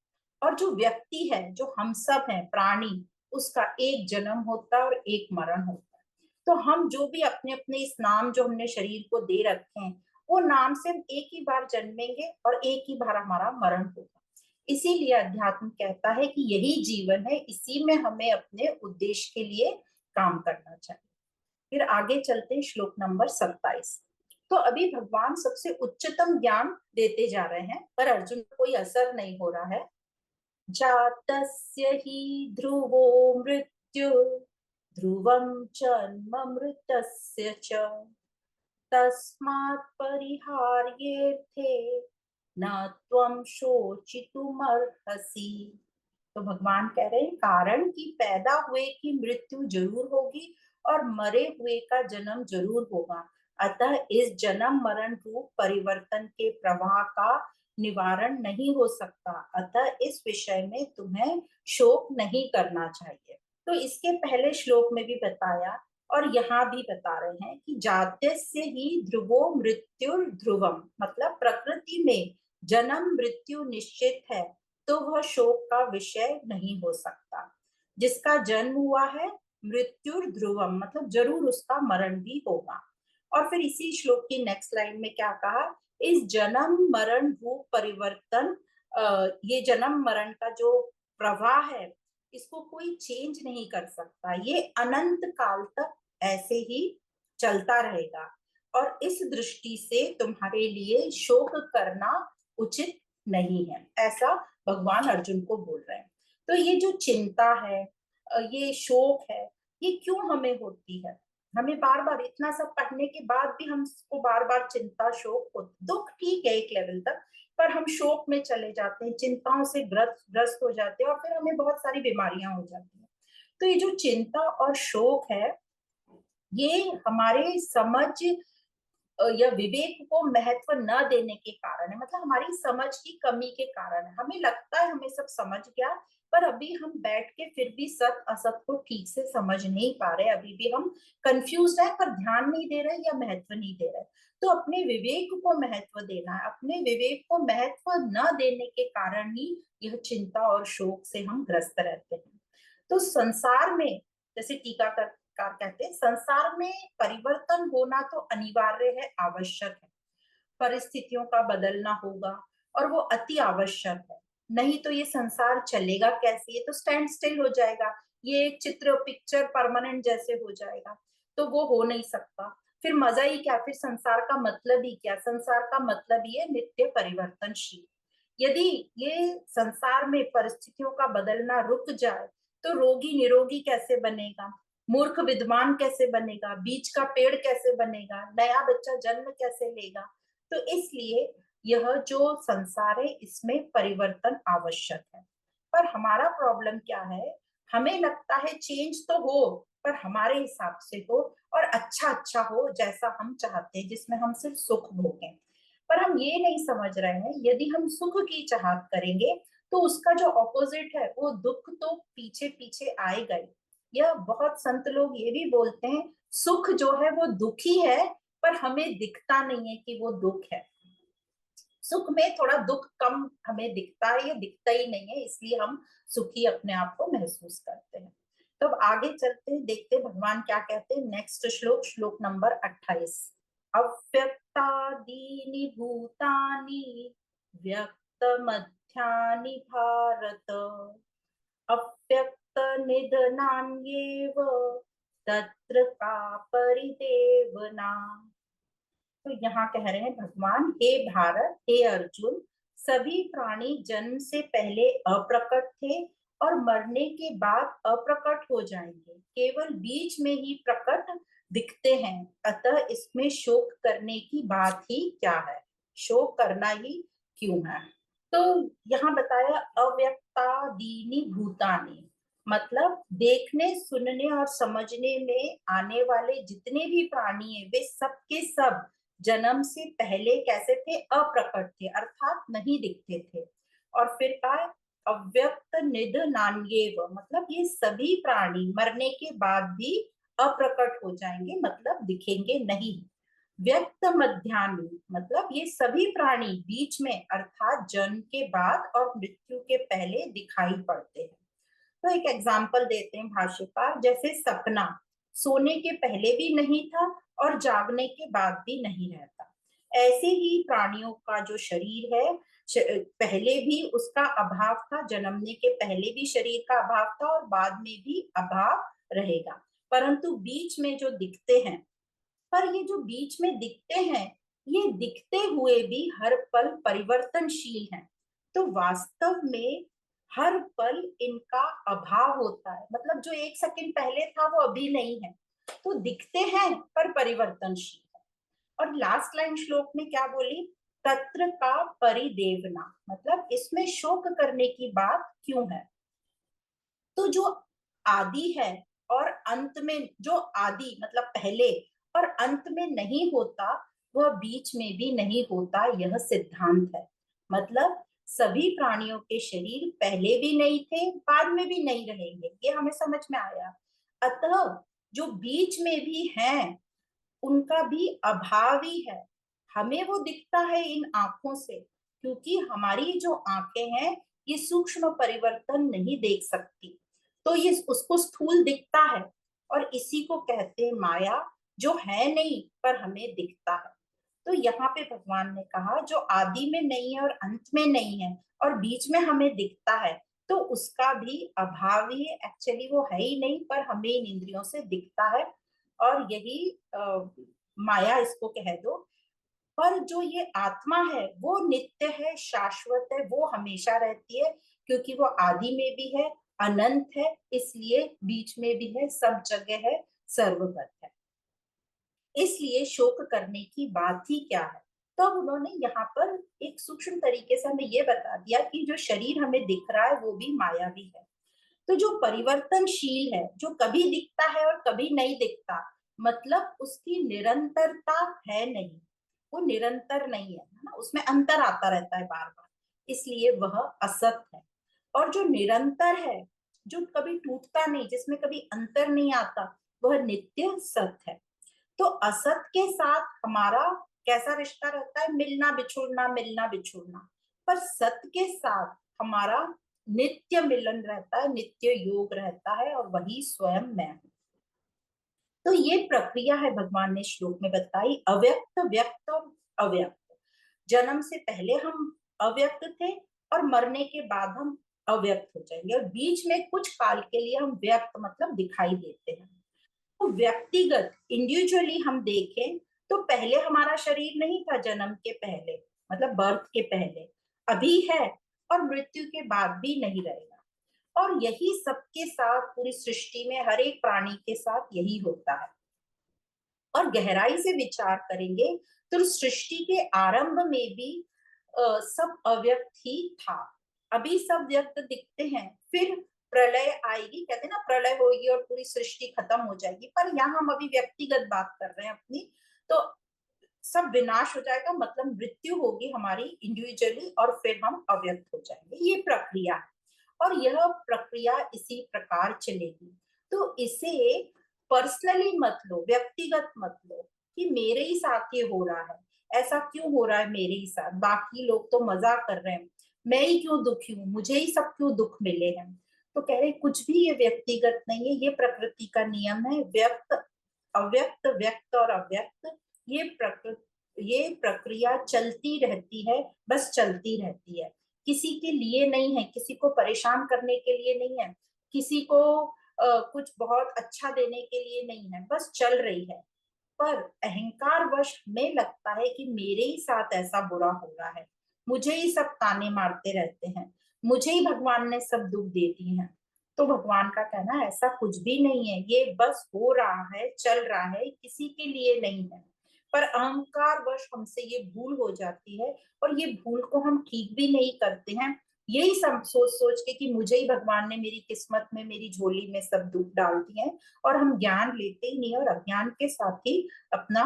और जो व्यक्ति है, जो हम सब हैं प्राणी, उसका एक जन्म होता है और एक मरण होता है। तो हम जो भी अपने अपने इस नाम जो हमने शरीर को दे रखे हैं, वो नाम से हम एक ही बार जन्मेंगे और एक ही बार हमारा मरण होगा। इसीलिए अध्यात्म कहता है कि यही जीवन है, इसी में हमें अपने उद्देश्य के लिए काम करना चाहिए। फिर आगे चलते हैं श्लोक नंबर 27। तो अभी भगवान सबसे उच्चतम ज्ञान देते जा रहे हैं, पर अर्जुन को कोई असर नहीं हो रहा है। जातस्य हि ध्रुवो मृत्यु ध्रुवं जन्म मृतस्य च तस्मात् परिहार्येऽर्थे न त्वं शोचितुमर्हसि। तो भगवान कह रहे हैं कारण कि पैदा हुए की मृत्यु जरूर होगी और मरे हुए का जन्म जरूर होगा। अतः इस जन्म मरण रूप परिवर्तन के प्रवाह का निवारण नहीं हो सकता। अतः इस विषय में तुम्हें शोक नहीं करना चाहिए। तो इसके पहले श्लोक में भी बताया और यहाँ भी बता रहे हैं कि जात्यस्य ही ध्रुवो मृत्युर ध्रुवम, मतलब प्रकृति में जन्म मृत्यु निश्चित है तो वह शोक का विषय नहीं हो सकता। जिसका जन्म हुआ है मृत्युर ध्रुवम, मतलब जरूर उसका मरण भी होगा। और फिर इसी श्लोक की नेक्स्ट लाइन में क्या कहा, इस जन्म मरण रूप परिवर्तन, ये जन्म मरण का जो प्रवाह है इसको कोई चेंज नहीं कर सकता, ये अनंत काल तक ऐसे ही चलता रहेगा। और इस दृष्टि से तुम्हारे लिए शोक करना उचित नहीं है, ऐसा भगवान अर्जुन को बोल रहे हैं। तो ये जो चिंता है, ये शोक है, ये क्यों हमें होती है? हमें बार बार इतना सब पढ़ने के बाद भी हमको बार बार चिंता शोक दुख ठीक है एक लेवल तक, पर हम शोक में चले जाते हैं, चिंताओं से ग्रस्त हो जाते हैं और फिर हमें बहुत सारी बीमारियां हो जाती हैं। तो ये जो चिंता और शोक है, ये हमारे समझ या विवेक को महत्व न देने के कारण है, मतलब हमारी समझ की कमी के कारण है। हमें लगता है हमें सब समझ गया, पर अभी हम बैठ के फिर भी सत असत को ठीक से समझ नहीं पा रहे, अभी भी हम कंफ्यूज है पर ध्यान नहीं दे रहे या महत्व नहीं दे रहे। तो अपने विवेक को महत्व देना है, अपने विवेक को महत्व न देने के कारण ही यह चिंता और शोक से हम ग्रस्त रहते हैं। तो संसार में, जैसे टीकाकार कहते हैं, संसार में परिवर्तन होना तो अनिवार्य है, आवश्यक है। परिस्थितियों का बदलना होगा और वो अति आवश्यक है। नहीं तो ये संसार चलेगा कैसे, ये तो स्टैंड स्टिल हो जाएगा, ये एक चित्र पिक्चर परमानेंट जैसे हो जाएगा। तो वो हो नहीं सकता। फिर मजा ही क्या, फिर संसार का मतलब ही क्या? संसार का मतलब ही है नित्य परिवर्तनशील। यदि ये संसार में परिस्थितियों का बदलना रुक जाए तो रोगी निरोगी कैसे बनेगा, मूर्ख विद्वान कैसे बनेगा, बीज का पेड़ कैसे बनेगा, नया बच्चा जन्म कैसे लेगा? तो इसलिए यह जो संसार है इसमें परिवर्तन आवश्यक है। पर हमारा प्रॉब्लम क्या है, हमें लगता है चेंज तो हो पर हमारे हिसाब से हो और अच्छा अच्छा हो जैसा हम चाहते हैं, जिसमें हम सिर्फ सुख भोगें। पर हम ये नहीं समझ रहे हैं यदि हम सुख की चाहत करेंगे तो उसका जो ऑपोजिट है वो दुख तो पीछे पीछे आएगा ही। यह बहुत संत लोग ये भी बोलते हैं सुख जो है वो दुखी है, पर हमें दिखता नहीं है कि वो दुख है। सुख में थोड़ा दुख कम हमें दिखता है, ये दिखता ही नहीं है, इसलिए हम सुखी अपने आप को महसूस करते हैं। तो अब आगे चलते हैं, देखते हैं भगवान क्या कहते हैं। नेक्स्ट श्लोक, श्लोक नंबर 28। अव्यक्तादीनि भूतानि व्यक्त मध्यानि भारत अव्यक्त निधनान्येव तत्र का परिदेवना। तो यहाँ कह रहे हैं भगवान, हे भारत, हे अर्जुन, सभी प्राणी जन्म से पहले अप्रकट थे और मरने के बाद अप्रकट हो जाएंगे, केवल बीच में ही प्रकट दिखते हैं। अतः इसमें शोक करने की बात ही क्या है, शोक करना ही क्यों है? तो यहाँ बताया अव्यक्तादीनि भूतानि, मतलब देखने, सुनने और समझने में आने वाले जितने भी प्राणी हैं वे सब के सब जन्म से पहले कैसे थे? अप्रकट थे, अर्थात नहीं दिखते थे। और फिर कहा अव्यक्त निध नान्येव, मतलब ये सभी प्राणी मरने के बाद भी अप्रकट हो जाएंगे, मतलब दिखेंगे नहीं। व्यक्त मध्यान्ह, मतलब ये सभी प्राणी बीच में अर्थात जन्म के बाद और मृत्यु के पहले दिखाई पड़ते हैं। तो एक एग्जाम्पल देते हैं भाष्यकार, जैसे सपना सोने के पहले भी नहीं था और जागने के बाद भी नहीं रहता। ऐसे ही प्राणियों का जो शरीर है, पहले भी उसका अभाव था, जन्मने के पहले भी शरीर का अभाव था और बाद में भी अभाव रहेगा। परंतु बीच में जो दिखते हैं, पर ये जो बीच में दिखते हैं, ये दिखते हुए भी हर पल परिवर्तनशील हैं। तो वास्तव में हर पल इनका अभाव होता है, मतलब जो एक सेकंड पहले था वो अभी नहीं है। तो दिखते हैं पर परिवर्तनशील है। और लास्ट लाइन श्लोक में क्या बोली? तत्र का परिदेवना, मतलब इसमें शोक करने की बात क्यों है? तो जो आदि है और अंत में, जो आदि मतलब पहले और अंत में नहीं होता, वह बीच में भी नहीं होता, यह सिद्धांत है। मतलब सभी प्राणियों के शरीर पहले भी नहीं थे, बाद में भी नहीं रहेंगे, ये हमें समझ में आया। अतः जो बीच में भी हैं उनका भी अभाव ही है। हमें वो दिखता है इन आंखों से, क्योंकि हमारी जो आंखें हैं ये सूक्ष्म परिवर्तन नहीं देख सकती, तो ये उसको स्थूल दिखता है। और इसी को कहते हैं माया, जो है नहीं पर हमें दिखता है। तो यहाँ पे भगवान ने कहा जो आदि में नहीं है और अंत में नहीं है और बीच में हमें दिखता है, तो उसका भी अभाव ही है, एक्चुअली वो है ही नहीं पर हमें इन इंद्रियों से दिखता है। और यही माया इसको कह दो। पर जो ये आत्मा है वो नित्य है, शाश्वत है, वो हमेशा रहती है, क्योंकि वो आदि में भी है, अनंत है, इसलिए बीच में भी है, सब जगह है, सर्वगत है। इसलिए शोक करने की बात ही क्या है? तो अब उन्होंने यहाँ पर एक सूक्ष्म तरीके से हमें ये बता दिया कि जो शरीर हमें दिख रहा है वो भी मायावी है। तो जो परिवर्तनशील है, जो कभी दिखता है और कभी नहीं दिखता, मतलब उसकी निरंतरता है नहीं, वो निरंतर नहीं है ना, उसमें अंतर आता रहता है बार बार, इसलिए वह असत है। और जो निरंतर है, जो कभी टूटता नहीं, जिसमें कभी अंतर नहीं आता, वह नित्य सत है। तो असत के साथ हमारा कैसा रिश्ता रहता है? मिलना बिछुड़ना, मिलना बिछुड़ना। पर सत के साथ हमारा नित्य मिलन रहता है, नित्य योग रहता है, और वही स्वयं मैं हूँ। तो ये प्रक्रिया है भगवान ने श्लोक में बताई, अव्यक्त, व्यक्त और अव्यक्त। जन्म से पहले हम अव्यक्त थे और मरने के बाद हम अव्यक्त हो जाएंगे, और बीच में कुछ काल के लिए हम व्यक्त मतलब दिखाई देते हैं। तो व्यक्तिगत इंडिविजुअली हम देखें तो पहले हमारा शरीर नहीं था, जन्म के पहले मतलब बर्थ के पहले, अभी है, और मृत्यु के बाद भी नहीं रहेगा। और यही सबके साथ पूरी सृष्टि में हर एक प्राणी के साथ यही होता है। और गहराई से विचार करेंगे तो सृष्टि के आरंभ में भी सब अव्यक्त ही था। अभी सब व्यक्त दिखते हैं, फिर प्रलय आएगी, कहते हैं ना प्रलय होगी और पूरी सृष्टि खत्म हो जाएगी, पर यहाँ हम अभी व्यक्तिगत बात कर रहे हैं अपनी। तो सब विनाश हो जाएगा, मतलब मृत्यु होगी हमारी इंडिविजुअली, और फिर हम अव्यक्त हो जाएंगे, ये प्रक्रिया है। और यह प्रक्रिया इसी प्रकार चलेगी। तो इसे पर्सनली मत लो, व्यक्तिगत मत लो कि मेरे ही साथ ये हो रहा है, ऐसा क्यों हो रहा है मेरे ही साथ, बाकी लोग तो मजा कर रहे हैं, मैं ही क्यों दुखी हूँ, मुझे ही सब क्यों दुख मिले हैं। तो कह रहे कुछ भी ये व्यक्तिगत नहीं है, ये प्रकृति का नियम है, व्यक्त अव्यक्त, व्यक्त और अव्यक्त, ये प्रकृति, ये प्रक्रिया चलती रहती है, बस चलती रहती है, किसी के लिए नहीं है, किसी को परेशान करने के लिए नहीं है, किसी को कुछ बहुत अच्छा देने के लिए नहीं है, बस चल रही है। पर अहंकार वश हमें लगता है कि मेरे ही साथ ऐसा बुरा हो रहा है, मुझे ही सब ताने मारते रहते हैं, मुझे ही भगवान ने सब दुख दे दिए हैं। तो भगवान का कहना है ऐसा कुछ भी नहीं है, ये बस हो रहा है, चल रहा है, किसी के लिए नहीं है। पर अहंकार वश हमसे ये भूल हो जाती है, और ये भूल को हम ठीक भी नहीं करते हैं। यही सब सोच सोच के कि मुझे ही भगवान ने मेरी किस्मत में, मेरी झोली में सब दुख डाल दिए हैं, और हम ज्ञान लेते ही नहीं और अज्ञान के साथ ही अपना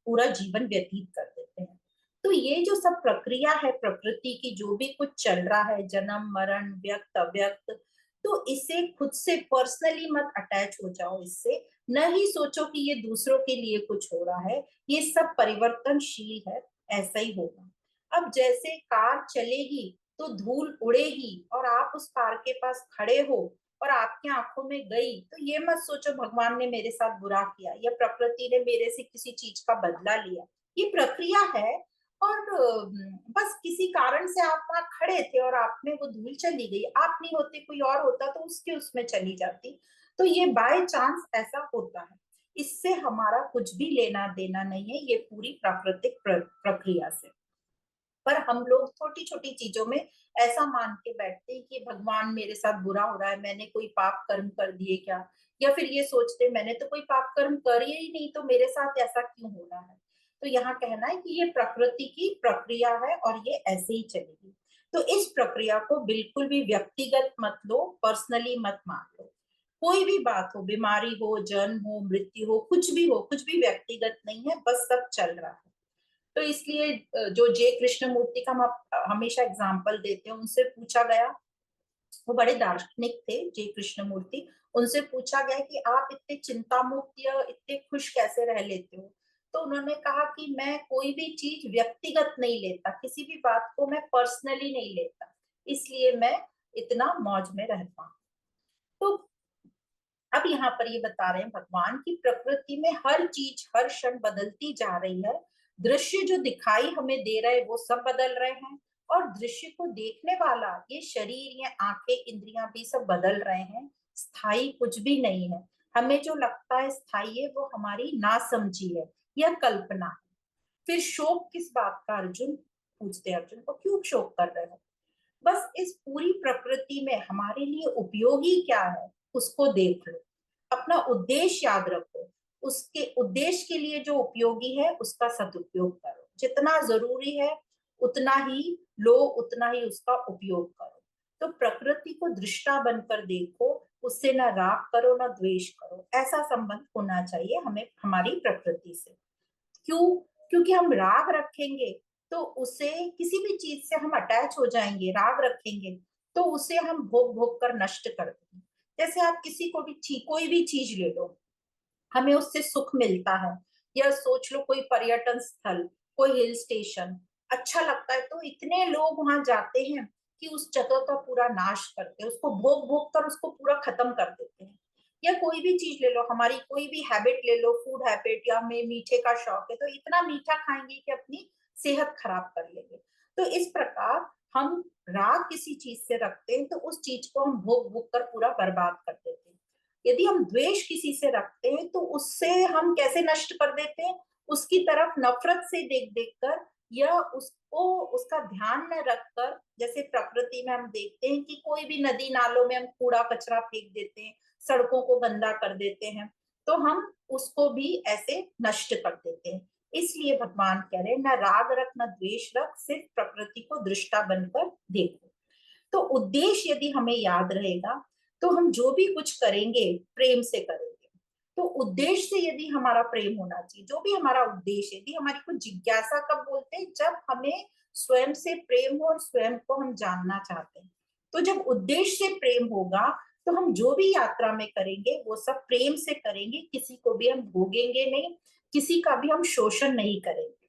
पूरा जीवन व्यतीत कर देते हैं। तो ये जो सब प्रक्रिया है प्रकृति की, जो भी कुछ चल रहा है, जन्म मरण व्यक्त अव्यक्त, तो इसे खुद से पर्सनली मत अटैच हो जाओ इससे। न ही सोचो कि ये दूसरों के लिए कुछ हो रहा है, ये सब परिवर्तनशील है, ऐसा ही होगा। अब जैसे कार चलेगी तो धूल उड़ेगी और आप उस कार के पास खड़े हो और आपकी आंखों में गई, तो ये मत सोचो भगवान ने मेरे साथ बुरा किया या प्रकृति ने मेरे से किसी चीज का बदला लिया। ये प्रक्रिया है, और बस किसी कारण से आप वहां खड़े थे और आप में वो धूल चली गई, आप नहीं होते कोई और होता तो उसके उसमें चली जाती। तो ये बाय चांस ऐसा होता है, इससे हमारा कुछ भी लेना देना नहीं है, ये पूरी प्राकृतिक प्रक्रिया से। पर हम लोग छोटी छोटी चीजों में ऐसा मान के बैठते हैं कि भगवान मेरे साथ बुरा हो रहा है, मैंने कोई पाप कर्म कर दिए क्या, या फिर ये सोचते मैंने तो कोई पाप कर्म कर ही नहीं तो मेरे साथ ऐसा क्यों हो रहा है। तो यहाँ कहना है कि ये प्रकृति की प्रक्रिया है और ये ऐसे ही चलेगी। तो इस प्रक्रिया को बिल्कुल भी व्यक्तिगत मत लो, पर्सनली मत मान लो। कोई भी बात हो, बीमारी हो, जन्म हो, मृत्यु हो, कुछ भी हो, कुछ भी व्यक्तिगत नहीं है, बस सब चल रहा है। तो इसलिए जो जे कृष्ण मूर्ति का हम हमेशा एग्जाम्पल देते हैं, उनसे पूछा गया, वो बड़े दार्शनिक थे जे कृष्ण मूर्ति, उनसे पूछा गया कि आप इतने चिंता मुक्त या इतने खुश कैसे रह लेते हो। तो उन्होंने कहा कि मैं कोई भी चीज व्यक्तिगत नहीं लेता, किसी भी बात को मैं पर्सनली नहीं लेता, इसलिए मैं इतना मौज में रहता हूँ। तो अब यहाँ पर ये बता रहे हैं भगवान की प्रकृति में हर चीज हर क्षण बदलती जा रही है। दृश्य जो दिखाई हमें दे रहे वो सब बदल रहे हैं, और दृश्य को देखने वाला ये शरीर, ये आंखें, इंद्रियां भी सब बदल रहे हैं। स्थायी कुछ भी नहीं है। हमें जो लगता है स्थायी है वो हमारी नासमझी है या कल्पना है। फिर शोक किस बात का, अर्जुन पूछते हैं अर्जुन को, क्यों शोक कर रहे हो। बस इस पूरी प्रकृति में हमारे लिए उपयोगी क्या है उसको देख लो, अपना उद्देश्य याद रखो, उसके उद्देश्य के लिए जो उपयोगी है उसका सदुपयोग करो, जितना जरूरी है उतना ही लो, उतना ही उसका उपयोग करो। तो प्रकृति को दृष्टा बनकर देखो, उससे ना राग करो ना द्वेष करो, ऐसा संबंध होना चाहिए हमें हमारी प्रकृति से। क्यों? क्योंकि हम राग रखेंगे तो उसे, किसी भी चीज से हम अटैच हो जाएंगे, राग रखेंगे तो उसे हम भोग भोग कर नष्ट कर देंगे। जैसे आप किसी को भी कोई भी चीज ले लो, हमें उससे सुख मिलता है, या सोच लो कोई पर्यटन स्थल, कोई हिल स्टेशन अच्छा लगता है तो इतने लोग वहां जाते हैं कि उस जगह का पूरा नाश करते हैं, उसको भोग भोग कर उसको पूरा खत्म कर देते हैं। या कोई भी चीज ले लो, हमारी कोई भी हैबिट ले लो, फूड हैबिट, या हमें मीठे का शौक है तो इतना मीठा खाएंगे कि अपनी सेहत खराब कर लेंगे। तो इस प्रकार हम राग किसी चीज से रखते हैं तो उस चीज को हम भोग भोग कर पूरा बर्बाद कर देते हैं। यदि हम द्वेष किसी से रखते हैं तो उससे हम कैसे नष्ट कर देते हैं, उसकी तरफ नफरत से देख देख कर, या उसको उसका ध्यान न रखकर। जैसे प्रकृति में हम देखते हैं कि कोई भी नदी नालों में हम कूड़ा कचरा फेंक देते हैं, सड़कों को गंदा कर देते हैं, तो हम उसको भी ऐसे नष्ट कर देते हैं। इसलिए भगवान कह रहे हैं न राग रख न द्वेष रख, सिर्फ प्रकृति को दृष्टा बनकर देखो। तो उद्देश्य यदि हमें याद रहेगा तो हम जो भी कुछ करेंगे प्रेम से करेंगे। तो उद्देश्य से यदि हमारा प्रेम होना चाहिए, जो भी हमारा उद्देश्य, यदि हमारी कुछ जिज्ञासा कब बोलते हैं, जब हमें स्वयं से प्रेम हो और स्वयं को हम जानना चाहते हैं। तो जब उद्देश्य से प्रेम होगा तो हम जो भी यात्रा में करेंगे वो सब प्रेम से करेंगे, किसी को भी हम भोगेंगे नहीं, किसी का भी हम शोषण नहीं करेंगे।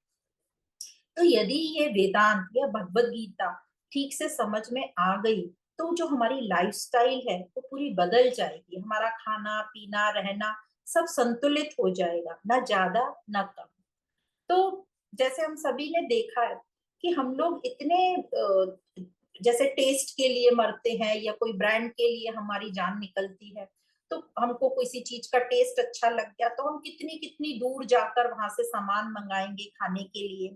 तो यदि ये वेदांत या भगवत गीता ठीक से समझ में आ गई तो जो हमारी लाइफस्टाइल है वो पूरी बदल जाएगी, हमारा खाना पीना रहना सब संतुलित हो जाएगा, ना ज्यादा ना कम। तो जैसे हम सभी ने देखा है कि हम लोग इतने जैसे टेस्ट के लिए मरते हैं या कोई ब्रांड के लिए हमारी जान निकलती है। तो हमको किसी चीज का टेस्ट अच्छा लग गया तो हम कितनी कितनी दूर जाकर वहां से सामान मंगाएंगे खाने के लिए।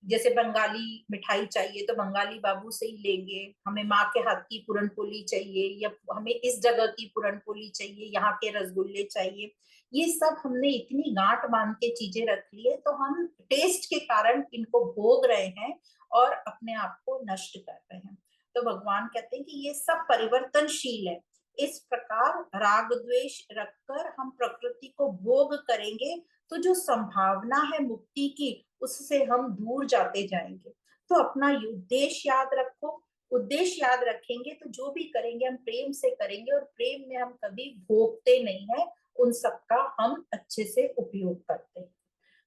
जैसे बंगाली मिठाई चाहिए तो बंगाली बाबू से ही लेंगे, हमें माँ के हाथ की पूरन पोली चाहिए या हमें इस जगह की पूरन पोली चाहिए, यहाँ के रसगुल्ले चाहिए। ये सब हमने इतनी गांठ बांध के चीजें रख ली है तो हम टेस्ट के कारण इनको भोग रहे हैं और अपने आप को नष्ट कर रहे हैं। तो भगवान कहते हैं कि ये सब परिवर्तनशील है। इस प्रकार राग द्वेष रखकर हम प्रकृति को भोग करेंगे तो जो संभावना है मुक्ति की उससे हम दूर जाते जाएंगे। तो अपना उद्देश्य याद रखो। उद्देश्य याद रखेंगे तो जो भी करेंगे हम प्रेम से करेंगे, और प्रेम में हम कभी भोगते नहीं है, उन सबका हम अच्छे से उपयोग करते हैं।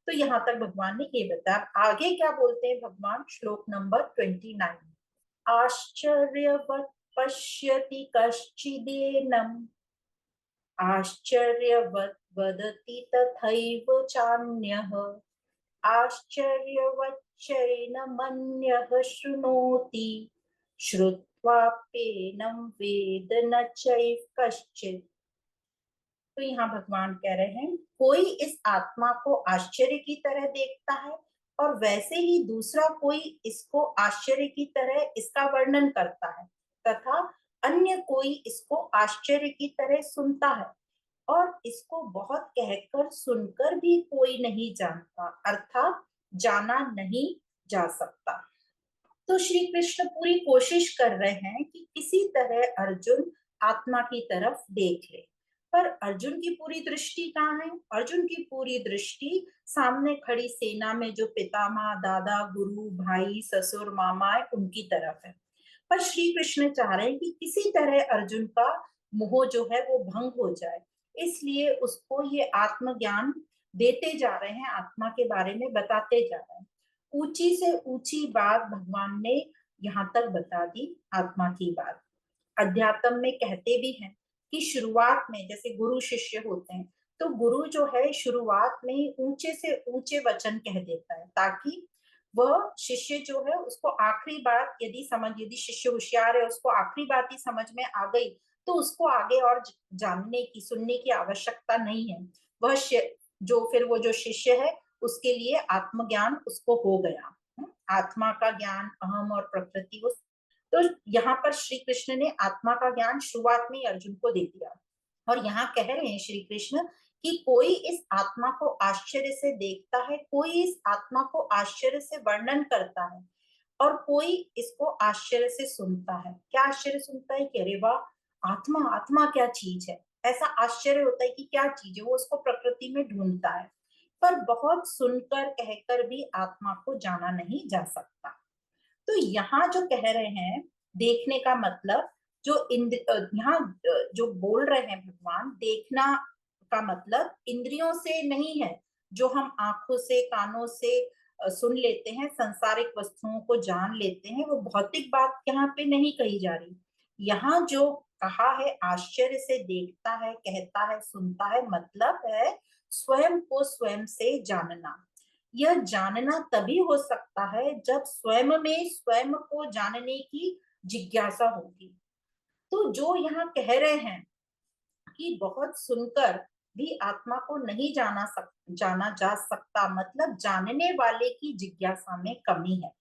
तो यहाँ तक भगवान ने ये बताया। आगे क्या बोलते हैं भगवान, श्लोक नंबर 29। आश्चर्यवत् पश्यति कश्चिदेनम् आश्चर्यवत् वदति तथैव चान्यः आश्चर्यवच्चैनमन्यः शृणोति श्रुत्वाप्येनं वेद न चैव कश्चित्। तो यहाँ भगवान कह रहे हैं कोई इस आत्मा को आश्चर्य की तरह देखता है और वैसे ही दूसरा कोई इसको आश्चर्य की तरह इसका वर्णन करता है, तथा अन्य कोई इसको आश्चर्य की तरह सुनता है, और इसको बहुत कहकर सुनकर भी कोई नहीं जानता, अर्थात जाना नहीं जा सकता। तो श्री कृष्ण पूरी कोशिश कर रहे हैं कि किसी तरह अर्जुन आत्मा की तरफ देख ले, पर अर्जुन की पूरी दृष्टि कहाँ है? अर्जुन की पूरी दृष्टि सामने खड़ी सेना में जो पितामह, दादा, गुरु, भाई, ससुर, मामा है उनकी तरफ है। पर श्री कृष्ण चाह रहे हैं कि किसी तरह अर्जुन का मोह जो है वो भंग हो जाए, इसलिए उसको ये आत्मज्ञान देते जा रहे हैं, आत्मा के बारे में बताते जा रहे हैं। ऊंची से ऊंची बात भगवान ने यहाँ तक बता दी, आत्मा की बात। अध्यात्म में कहते भी हैं कि शुरुआत में जैसे गुरु शिष्य होते हैं, तो गुरु जो है शुरुआत में ऊंचे से ऊंचे वचन कह देता है, ताकि वह शिष्य जो है उसको आखिरी बात यदि शिष्य होशियार है, उसको आखिरी बात ही समझ में आ गई तो उसको आगे और जानने की, सुनने की आवश्यकता नहीं है। वह वो जो शिष्य है उसके लिए आत्मज्ञान उसको हो गया। आत्मा का ज्ञान, अहम और प्रकृति, वो तो यहाँ पर श्री कृष्ण ने आत्मा का ज्ञान शुरुआत में अर्जुन को दे दिया। और यहाँ कह रहे हैं श्री कृष्ण कि कोई इस आत्मा को आश्चर्य से देखता है, कोई इस आत्मा को आश्चर्य से वर्णन करता है, और कोई इसको आश्चर्य से सुनता है। क्या आश्चर्य सुनता है कि अरे वाह, आत्मा, आत्मा क्या चीज है, ऐसा आश्चर्य होता है कि क्या चीज है, वो उसको प्रकृति में ढूंढता है। पर बहुत सुनकर कहकर भी आत्मा को जाना नहीं जा सकता। तो यहाँ जो कह रहे हैं देखने का मतलब, जो यहाँ जो बोल रहे हैं भगवान, देखना का मतलब इंद्रियों से नहीं है, जो हम आंखों से, कानों से सुन लेते हैं, संसारिक वस्तुओं को जान लेते हैं, वो भौतिक बात यहाँ पे नहीं कही जा रही। यहाँ जो कहा है आश्चर्य से देखता है, कहता है, सुनता है, मतलब है स्वयं को स्वयं से जानना। यह जानना तभी हो सकता है जब स्वयं में स्वयं को जानने की जिज्ञासा होगी। तो जो यहाँ कह रहे हैं कि बहुत सुनकर भी आत्मा को नहीं जाना जा सकता, मतलब जानने वाले की जिज्ञासा में कमी है।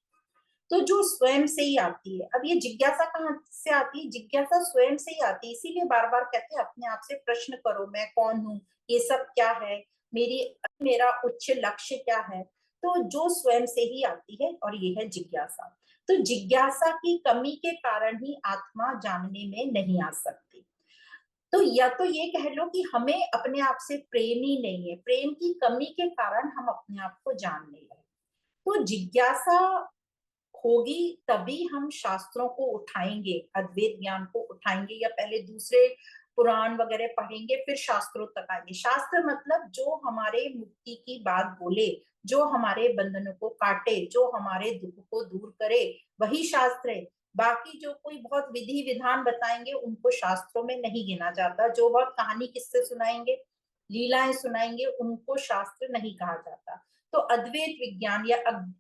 तो जो स्वयं से ही आती है, अब ये जिज्ञासा कहाँ से आती है? जिज्ञासा स्वयं से ही आती है, इसीलिए बार बार कहते हैं अपने आप से प्रश्न करो, मैं कौन हूँ, ये सब क्या है, मेरा उच्च लक्ष्य क्या है। तो जो स्वयं से ही आती है, और ये है जिज्ञासा। तो जिज्ञासा की कमी के कारण ही आत्मा जानने में नहीं आ सकती। तो या तो ये कह लो कि हमें अपने आप से प्रेम ही नहीं है, प्रेम की कमी के कारण हम अपने आप को जान नहीं रहे। तो जिज्ञासा होगी तभी हम शास्त्रों को उठाएंगे, अद्वैत ज्ञान को उठाएंगे, या पहले दूसरे पुराण वगैरह पढ़ेंगे फिर शास्त्रों तक आएंगे। शास्त्र मतलब जो हमारे मुक्ति की बात बोले, जो हमारे बंधनों को काटे, जो हमारे दुख को दूर करे, वही शास्त्र है। बाकी जो कोई बहुत विधि विधान बताएंगे उनको शास्त्रों में नहीं गिना जाता। जो बहुत कहानी किस्से सुनाएंगे, लीलाएं सुनाएंगे, उनको शास्त्र नहीं कहा जाता। तो अद्वैत विज्ञान या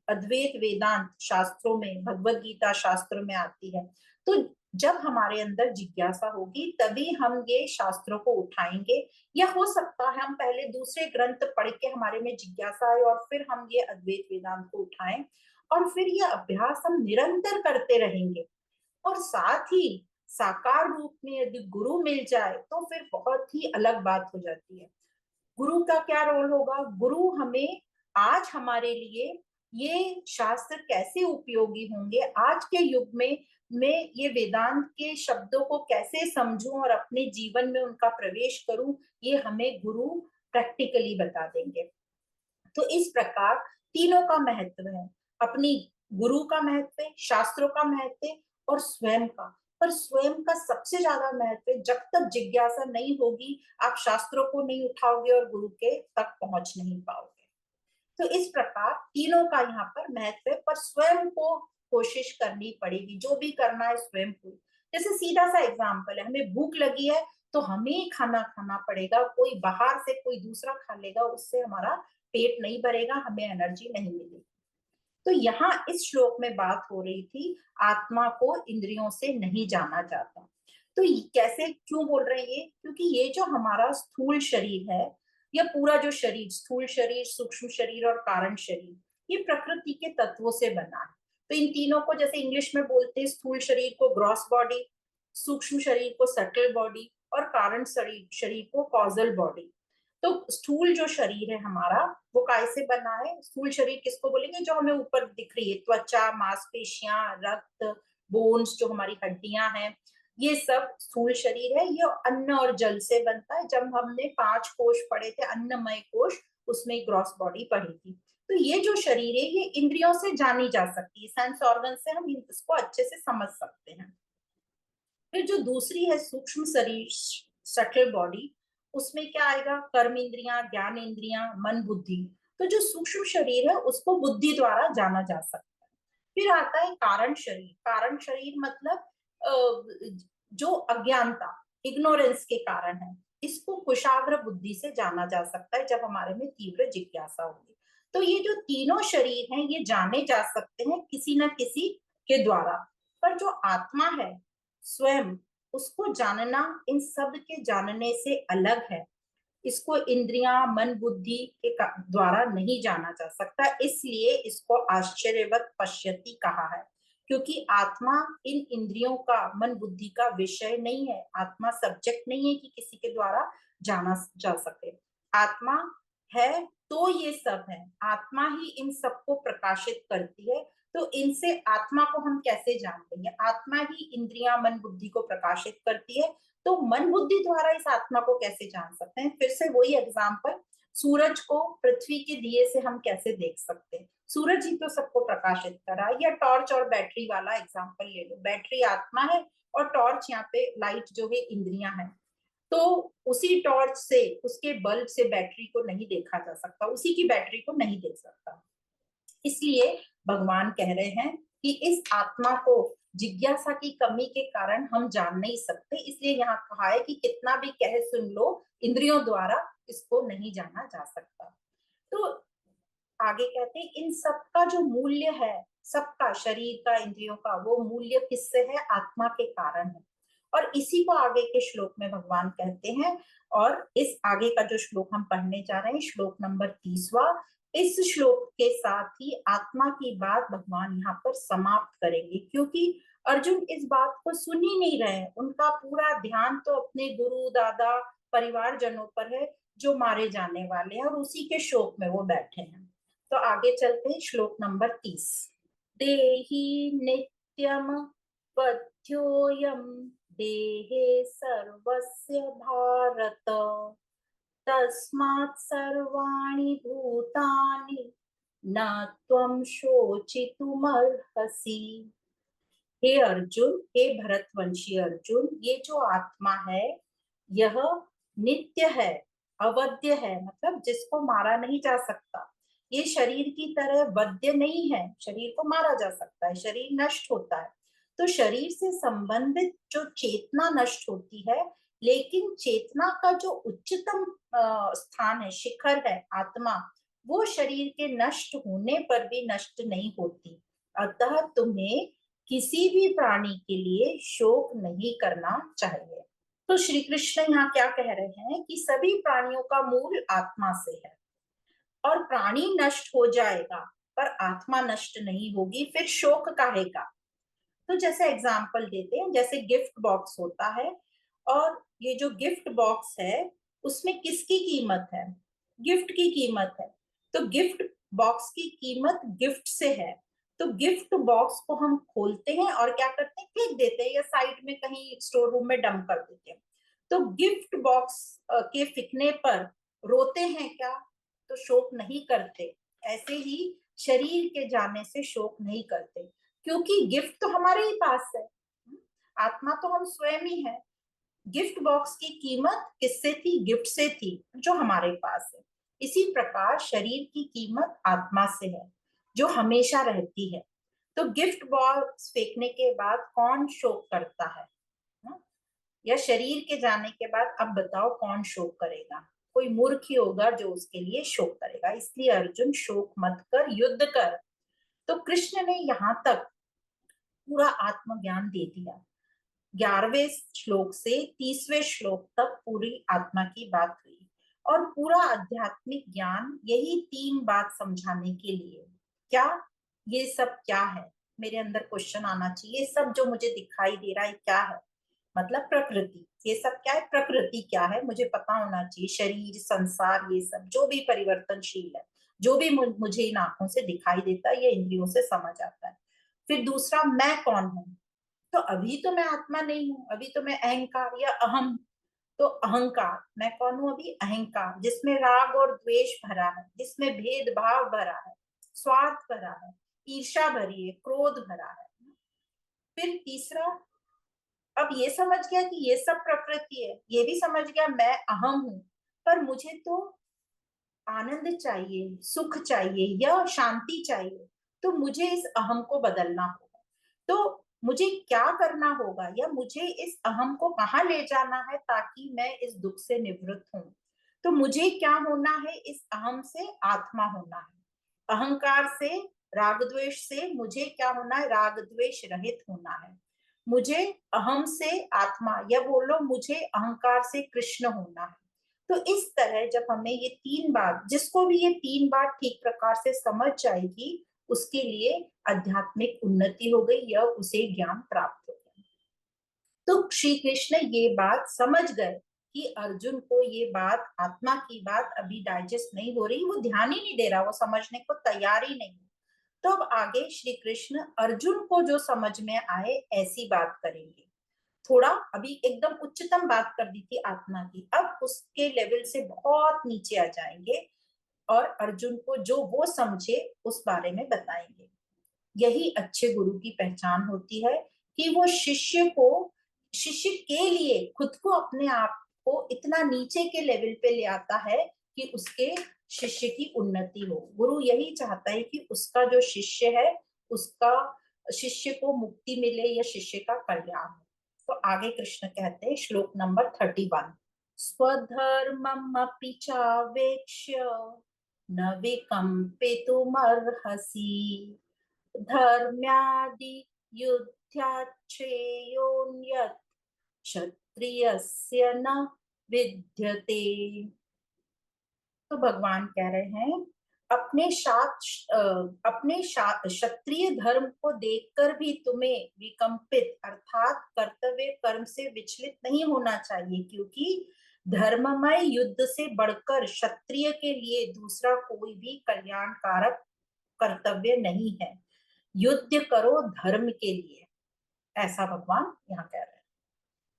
अद्वैत वेदांत शास्त्रों में, भगवत गीता शास्त्रों में आती है। तो जब हमारे अंदर जिज्ञासा होगी तभी हम ये शास्त्रों को उठाएंगे, या हो सकता है हम पहले दूसरे ग्रंथ पढ़ के हमारे में जिज्ञासा आए और फिर हम ये अद्वैत वेदांत को उठाएं, और फिर ये अभ्यास हम निरंतर करते रहेंगे। और साथ ही साकार रूप में यदि गुरु मिल जाए तो फिर बहुत ही अलग बात हो जाती है। गुरु का क्या रोल होगा? गुरु हमें आज हमारे लिए ये शास्त्र कैसे उपयोगी होंगे आज के युग में मैं ये वेदांत के शब्दों को कैसे समझूं और अपने जीवन में उनका प्रवेश करूं, ये हमें गुरु प्रैक्टिकली बता देंगे। तो इस प्रकार तीनों का महत्व है, अपनी गुरु का महत्व है, शास्त्रों का महत्व है और स्वयं का। पर स्वयं का सबसे ज्यादा महत्व है। जब तक जिज्ञासा नहीं होगी आप शास्त्रों को नहीं उठाओगे और गुरु के तक पहुंच नहीं पाओगे। तो इस प्रकार तीनों का यहाँ पर महत्व है, पर स्वयं को कोशिश करनी पड़ेगी, जो भी करना है स्वयं को। जैसे सीधा सा एग्जाम्पल है, हमें भूख लगी है तो हमें ही खाना खाना पड़ेगा, कोई बाहर से कोई दूसरा खा लेगा उससे हमारा पेट नहीं भरेगा, हमें एनर्जी नहीं मिलेगी। तो यहाँ इस श्लोक में बात हो रही थी आत्मा को इंद्रियों से नहीं जाना जाता। तो कैसे क्यों बोल रहे हैं ये, क्योंकि ये जो हमारा स्थूल शरीर है, या पूरा जो शरीर, स्थूल शरीर, सूक्ष्म शरीर और कारण शरीर, ये प्रकृति के तत्वों से बना है। तो इन तीनों को जैसे इंग्लिश में बोलते हैं, स्थूल शरीर को ग्रॉस बॉडी, सूक्ष्म शरीर को सटल बॉडी और कारण शरीर को कॉजल बॉडी। तो स्थूल जो शरीर है हमारा वो काय से बना है, स्थूल शरीर किसको बोलेंगे, जो हमें ऊपर दिख रही है, त्वचा, मांसपेशियां, रक्त, बोन्स, जो हमारी हड्डियां हैं, ये सब स्थूल शरीर है। ये अन्न और जल से बनता है। जब हमने 5 कोश पढ़े थे, अन्नमय कोश, उसमें ग्रॉस बॉडी पढ़ी थी। तो ये जो शरीर है ये इंद्रियों से जानी जा सकती है, सेंस ऑर्गन से हम इसको अच्छे से समझ सकते हैं। फिर जो दूसरी है सूक्ष्म शरीर, सटल बॉडी, उसमें क्या आएगा, कर्म इंद्रियां, ज्ञान इंद्रियां, मन, बुद्धि। तो जो सूक्ष्म शरीर है उसको बुद्धि द्वारा जाना जा सकता है। फिर आता है कारण शरीर। कारण शरीर मतलब जो अज्ञानता, इग्नोरेंस के कारण है, इसको कुशाग्र बुद्धि से जाना जा सकता है जब हमारे में तीव्र जिज्ञासा होगी। तो ये जो तीनों शरीर हैं ये जाने जा सकते हैं किसी न किसी के द्वारा। पर जो आत्मा है स्वयं, उसको जानना इन सब के जानने से अलग है। इसको इंद्रियां, मन, बुद्धि के द्वारा नहीं जाना जा सकता, इसलिए इसको आश्चर्यवत पश्यति कहा है। क्योंकि आत्मा इन इंद्रियों का, मन बुद्धि का विषय नहीं है। आत्मा सब्जेक्ट नहीं है कि किसी के द्वारा जाना जा सके। आत्मा है तो ये सब है, आत्मा ही इन सबको प्रकाशित करती है। तो इनसे आत्मा को हम कैसे जान लेंगे, आत्मा ही इंद्रियां, मन, बुद्धि को प्रकाशित करती है। तो मन बुद्धि द्वारा इस आत्मा को कैसे जान सकते हैं। फिर से वही एग्जाम्पल, सूरज को पृथ्वी के दिए से हम कैसे देख सकते हैं, सूरज ही तो सबको प्रकाशित करा। या टॉर्च और बैटरी वाला एग्जाम्पल ले लो, बैटरी आत्मा है और टॉर्च यहाँ पे लाइट जो है इंद्रियां हैं। तो उसी टॉर्च से, उसके बल्ब से बैटरी को नहीं देखा जा सकता, उसी की बैटरी को नहीं देख सकता। इसलिए भगवान कह रहे हैं कि इस आत्मा को जिज्ञासा की कमी के कारण हम जान नहीं सकते। इसलिए यहाँ कहा है कि कितना भी कह सुन लो, इंद्रियों द्वारा इसको नहीं जाना जा सकता। तो आगे कहते हैं इन सबका जो मूल्य है, सबका, शरीर का, इंद्रियों का, वो मूल्य किससे है, आत्मा के कारण है। और इसी को आगे के श्लोक में भगवान कहते हैं। और इस आगे का जो श्लोक हम पढ़ने जा रहे हैं, श्लोक नंबर 30वां, इस श्लोक के साथ ही आत्मा की बात भगवान यहाँ पर समाप्त करेंगे। क्योंकि अर्जुन इस बात को सुन ही नहीं रहे हैं, उनका पूरा ध्यान तो अपने गुरु, दादा, परिवारजनों पर है जो मारे जाने वाले हैं, और उसी के शोक में वो बैठे हैं। तो आगे चलते हैं, श्लोक नंबर 30। देहि नित्यम पथ्योयम देहे सर्वस्य भारत, तस्मात् सर्वाणि भूतानि न त्वं शोचितुमर्हसि। हे अर्जुन, हे भरतवंशी अर्जुन, ये जो आत्मा है यह नित्य है, अवध्य है, मतलब जिसको मारा नहीं जा सकता। ये शरीर की तरह वध्य नहीं है, शरीर को मारा जा सकता है, शरीर नष्ट होता है। तो शरीर से संबंधित जो चेतना नष्ट होती है, लेकिन चेतना का जो उच्चतम स्थान है, शिखर है, आत्मा, वो शरीर के नष्ट होने पर भी नष्ट नहीं होती। अतः तुम्हें किसी भी प्राणी के लिए शोक नहीं करना चाहिए। तो श्री कृष्ण यहाँ क्या कह रहे हैं कि सभी प्राणियों का मूल आत्मा से है, और प्राणी नष्ट हो जाएगा पर आत्मा नष्ट नहीं होगी, फिर शोक काहे का। तो जैसे एग्जाम्पल देते हैं, जैसे गिफ्ट बॉक्स होता है, और ये जो गिफ्ट बॉक्स है उसमें किसकी कीमत है, गिफ्ट की कीमत है। तो गिफ्ट बॉक्स की कीमत गिफ्ट से है, तो गिफ्ट बॉक्स को हम खोलते हैं और क्या करते हैं, फेंक देते हैं या साइड में कहीं स्टोर रूम में डंप कर देते हैं। तो गिफ्ट बॉक्स के फेंकने पर रोते हैं क्या? तो शोक नहीं करते। ऐसे ही शरीर के जाने से शोक नहीं करते, क्योंकि गिफ्ट तो हमारे ही पास है। आत्मा तो हम स्वयं ही है। गिफ्ट बॉक्स की कीमत किससे थी? गिफ्ट से थी, जो हमारे पास है। इसी प्रकार शरीर की कीमत आत्मा से है, जो हमेशा रहती है। तो गिफ्ट बॉक्स फेंकने के बाद कौन शोक करता है? ना? या शरीर के जाने के बाद अब बताओ कौन शोक करेगा? कोई मूर्ख ही होगा जो उसके लिए शोक करेगा। इसलिए अर्जुन, शोक मत कर, युद्ध कर। तो कृष्ण ने यहाँ तक पूरा आत्मज्ञान दे दिया। 11वें श्लोक से 30वें श्लोक तक पूरी आत्मा की बात हुई, और पूरा आध्यात्मिक ज्ञान यही तीन बात समझाने के लिए। क्या? ये सब क्या है? मेरे अंदर क्वेश्चन आना चाहिए, सब जो मुझे दिखाई दे रहा है क्या है? मतलब प्रकृति। ये सब क्या है? प्रकृति क्या है मुझे पता होना चाहिए। शरीर, संसार, ये सब जो भी परिवर्तनशील है, जो भी मुझे इन आंखों से दिखाई देता है, ये इंद्रियों से समझ आता है। फिर दूसरा, मैं कौन हूँ? तो अभी तो मैं आत्मा नहीं हूँ, अभी तो मैं अहंकार या अहम। तो अहंकार, मैं कौन हूँ अभी? अहंकार, जिसमें राग और द्वेष भरा है, जिसमें भेदभाव भरा है, स्वार्थ भरा है, ईर्ष्या भरी है, क्रोध भरा है। फिर तीसरा, अब ये समझ गया कि ये सब प्रकृति है, ये भी समझ गया मैं अहम हूं, पर मुझे तो आनंद चाहिए, सुख चाहिए या शांति चाहिए। तो मुझे इस अहम को बदलना होगा। तो मुझे क्या करना होगा, या मुझे इस अहम को कहाँ ले जाना है ताकि मैं इस दुख से निवृत्त हूं? तो मुझे क्या होना है? इस अहम से आत्मा होना है। अहंकार से, राग द्वेष से मुझे क्या होना है? राग द्वेष रहित होना है। मुझे अहम से आत्मा, या बोलो मुझे अहंकार से कृष्ण होना है। तो इस तरह जब हमें ये तीन बात, जिसको भी ये तीन बात ठीक प्रकार से समझ जाएगी, उसके लिए आध्यात्मिक उन्नति हो गई या उसे ज्ञान प्राप्त हो गया। तो श्री कृष्ण ये बात समझ गए कि अर्जुन को ये बात, आत्मा की बात अभी डाइजेस्ट नहीं हो रही, वो ध्यान ही नहीं दे रहा, वो समझने को तैयार ही नहीं। तो अब आगे श्री कृष्ण अर्जुन को जो समझ में आए ऐसी बात करेंगे। थोड़ा अभी एकदम उच्चतम बात कर दी थी आत्मा की, अब उसके लेवल से बहुत नीचे आ जाएंगे और अर्जुन को जो वो समझे उस बारे में बताएंगे। यही अच्छे गुरु की पहचान होती है कि वो शिष्य के लिए खुद को, अपने आप को इतना नीचे के लेवल पे ले आता है कि उसके शिष्य की उन्नति हो। गुरु यही चाहता है कि उसका जो शिष्य है, उसका शिष्य को मुक्ति मिले या शिष्य का कल्याण हो। तो आगे कृष्ण कहते हैं, श्लोक नंबर 31, स्वधर्ममपि चावेक्ष्य न विकम्पितुमर्हसि धर्म्यादि युद्धाश्रेयोन्यत् क्षत्रियस्य न विद्यते। तो भगवान कह रहे हैं, अपने क्षत्रिय धर्म को देखकर भी तुम्हें विकंपित अर्थात कर्तव्य कर्म से विचलित नहीं होना चाहिए, क्योंकि धर्ममय युद्ध से बढ़कर क्षत्रिय के लिए दूसरा कोई भी कल्याणकारक कर्तव्य नहीं है। युद्ध करो धर्म के लिए, ऐसा भगवान यहाँ कह रहे हैं।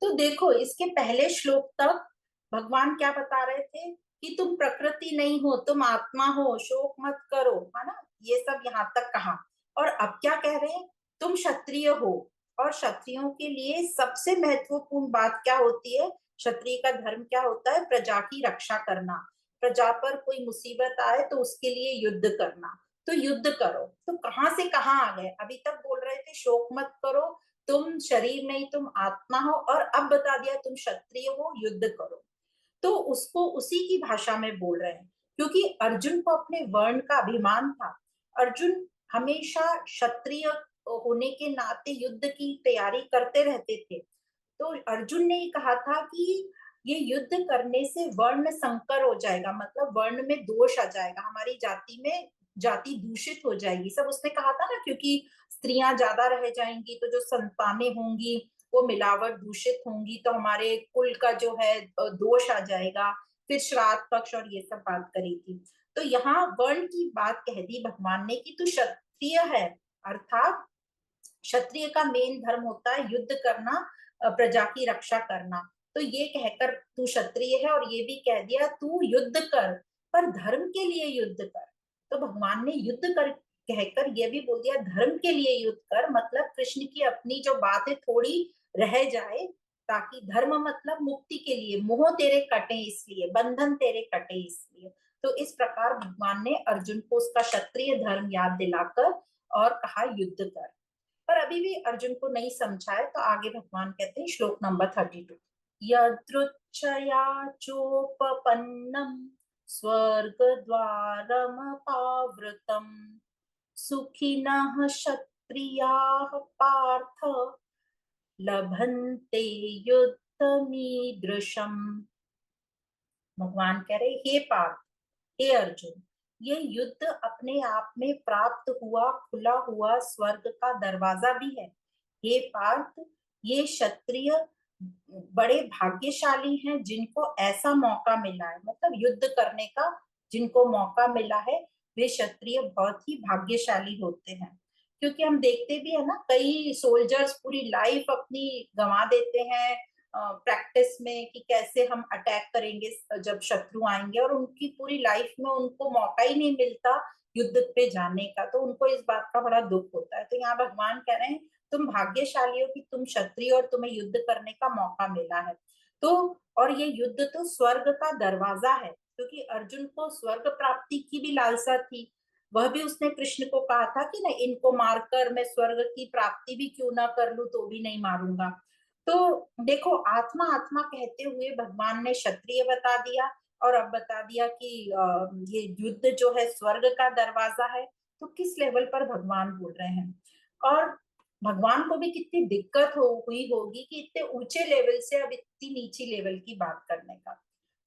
तो देखो, इसके पहले श्लोक तक भगवान क्या बता रहे थे कि तुम प्रकृति नहीं हो, तुम आत्मा हो, शोक मत करो, है ना? ये सब यहाँ तक कहा। और अब क्या कह रहे हैं? तुम क्षत्रिय हो, और क्षत्रियों के लिए सबसे महत्वपूर्ण बात क्या होती है? क्षत्रिय का धर्म क्या होता है? प्रजा की रक्षा करना। प्रजा पर कोई मुसीबत आए तो उसके लिए युद्ध करना। तो युद्ध करो। तो कहाँ से कहाँ आ गए? अभी तक बोल रहे थे शोक मत करो, तुम शरीर नहीं, तुम आत्मा हो, और अब बता दिया तुम क्षत्रिय हो, युद्ध करो। तो उसको उसी की भाषा में बोल रहे हैं, क्योंकि अर्जुन को अपने वर्ण का अभिमान था। अर्जुन हमेशा क्षत्रिय होने के नाते युद्ध की तैयारी करते रहते थे। तो अर्जुन ने कहा था कि ये युद्ध करने से वर्ण संकर हो जाएगा, मतलब वर्ण में दोष आ जाएगा, हमारी जाति में जाति दूषित हो जाएगी, सब उसने कहा था ना, क्योंकि स्त्रियां ज्यादा रह जाएंगी तो जो संतानें होंगी वो मिलावट दूषित होंगी, तो हमारे कुल का जो है दोष आ जाएगा। फिर श्राद्ध पक्ष और ये सब बात करी थी। तो यहाँ वर्ण की बात कह दी भगवान ने कि तू क्षत्रिय है, अर्थात क्षत्रिय का मेन धर्म होता है युद्ध करना, प्रजा की रक्षा करना। तो ये कहकर तू क्षत्रिय है, और ये भी कह दिया तू युद्ध कर, पर धर्म के लिए युद्ध कर। तो भगवान ने युद्ध कर कहकर ये भी बोल दिया धर्म के लिए युद्ध कर, मतलब कृष्ण की अपनी जो बात है थोड़ी रह जाए, ताकि धर्म मतलब मुक्ति के लिए, मोह तेरे कटे इसलिए, बंधन तेरे कटे इसलिए। तो इस प्रकार भगवान ने अर्जुन को उसका क्षत्रिय धर्म याद दिलाकर और कहा युद्ध कर। पर अभी भी अर्जुन को नहीं समझा है, तो आगे भगवान कहते हैं श्लोक नंबर 32, यदृच्छया चोपपन्नम स्वर्ग द्वारम पावृतम सुखिनः क्षत्रियाः पार्थ लभन्ते युद्धमीदृशम। भगवान कह रहे हे पार्थ, हे अर्जुन, ये युद्ध अपने आप में प्राप्त हुआ खुला हुआ स्वर्ग का दरवाजा भी है। हे पार्थ, ये क्षत्रिय बड़े भाग्यशाली हैं जिनको ऐसा मौका मिला है, मतलब युद्ध करने का जिनको मौका मिला है, वे क्षत्रिय बहुत ही भाग्यशाली होते हैं। क्योंकि हम देखते भी है ना, कई सोल्जर्स पूरी लाइफ अपनी गंवा देते हैं प्रैक्टिस में कि कैसे हम अटैक करेंगे जब शत्रु आएंगे, और उनकी पूरी लाइफ में उनको मौका ही नहीं मिलता युद्ध पे जाने का, तो उनको इस बात का बड़ा दुख होता है। तो यहाँ भगवान कह रहे हैं तुम भाग्यशाली हो कि तुम क्षत्रिय और तुम्हें युद्ध करने का मौका मिला है। तो और ये युद्ध तो स्वर्ग का दरवाजा है, क्योंकि अर्जुन को स्वर्ग प्राप्ति की भी लालसा थी। वह भी उसने कृष्ण को कहा था कि ना इनको मारकर मैं स्वर्ग की प्राप्ति भी क्यों ना कर लूं तो भी नहीं मारूंगा। तो देखो, आत्मा आत्मा कहते हुए भगवान ने क्षत्रिय बता दिया, और अब बता दिया कि ये युद्ध जो है स्वर्ग का दरवाजा है। तो किस लेवल पर भगवान बोल रहे हैं, और भगवान को भी कितनी दिक्कत हुई होगी कि इतने ऊंचे लेवल से अब इतनी नीची लेवल की बात करने का।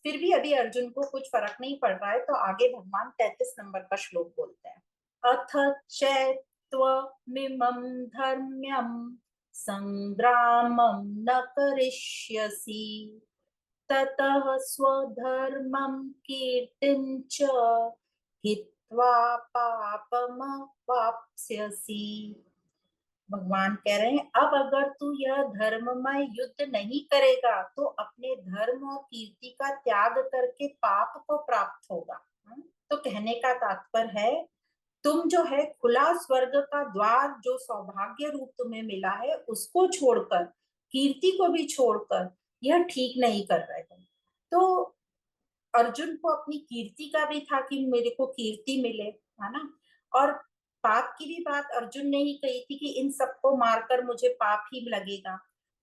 फिर भी अभी अर्जुन को कुछ फर्क नहीं पड़ रहा है, तो आगे भगवान 33 नंबर का श्लोक बोलते हैं, अथ चैत्वमिमं धर्म्यं संग्रामं न करिष्यसि ततः स्वधर्मं कीर्तिं च हित्वा पापमवाप्स्यसि। भगवान कह रहे हैं अब अगर तू यह धर्ममय युद्ध नहीं करेगा तो अपने धर्म और कीर्ति का त्याग करके पाप को प्राप्त होगा। तो कहने का तात्पर्य है तुम जो है खुला स्वर्ग का द्वार जो सौभाग्य रूप तुम्हें मिला है उसको छोड़कर, कीर्ति को भी छोड़कर यह ठीक नहीं कर रहे हो। तो अर्जुन को अपनी कीर्ति का भी था कि मेरे को कीर्ति मिले, है ना, और पाप की भी बात अर्जुन ने ही कही थी कि इन सबको मारकर मुझे पाप ही लगेगा।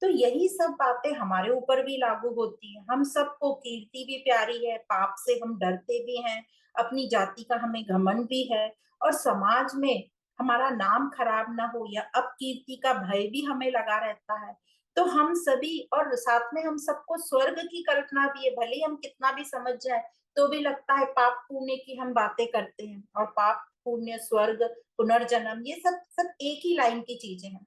तो यही सब बातें हमारे ऊपर भी लागू होती है। हम सबको कीर्ति भी प्यारी है, पाप से हम डरते भी हैं, अपनी जाति का हमें घमंड भी है, और समाज में हमारा नाम खराब ना हो या अपकीर्ति का भय भी हमें लगा रहता है। तो हम सभी, और साथ में हम सबको स्वर्ग की कल्पना भी है, भले ही हम कितना भी समझ जाए तो भी लगता है पाप पुण्य की हम बातें करते हैं, और पाप पुण्य स्वर्ग पुनर्जन्म ये सब सब एक ही लाइन की चीजें हैं।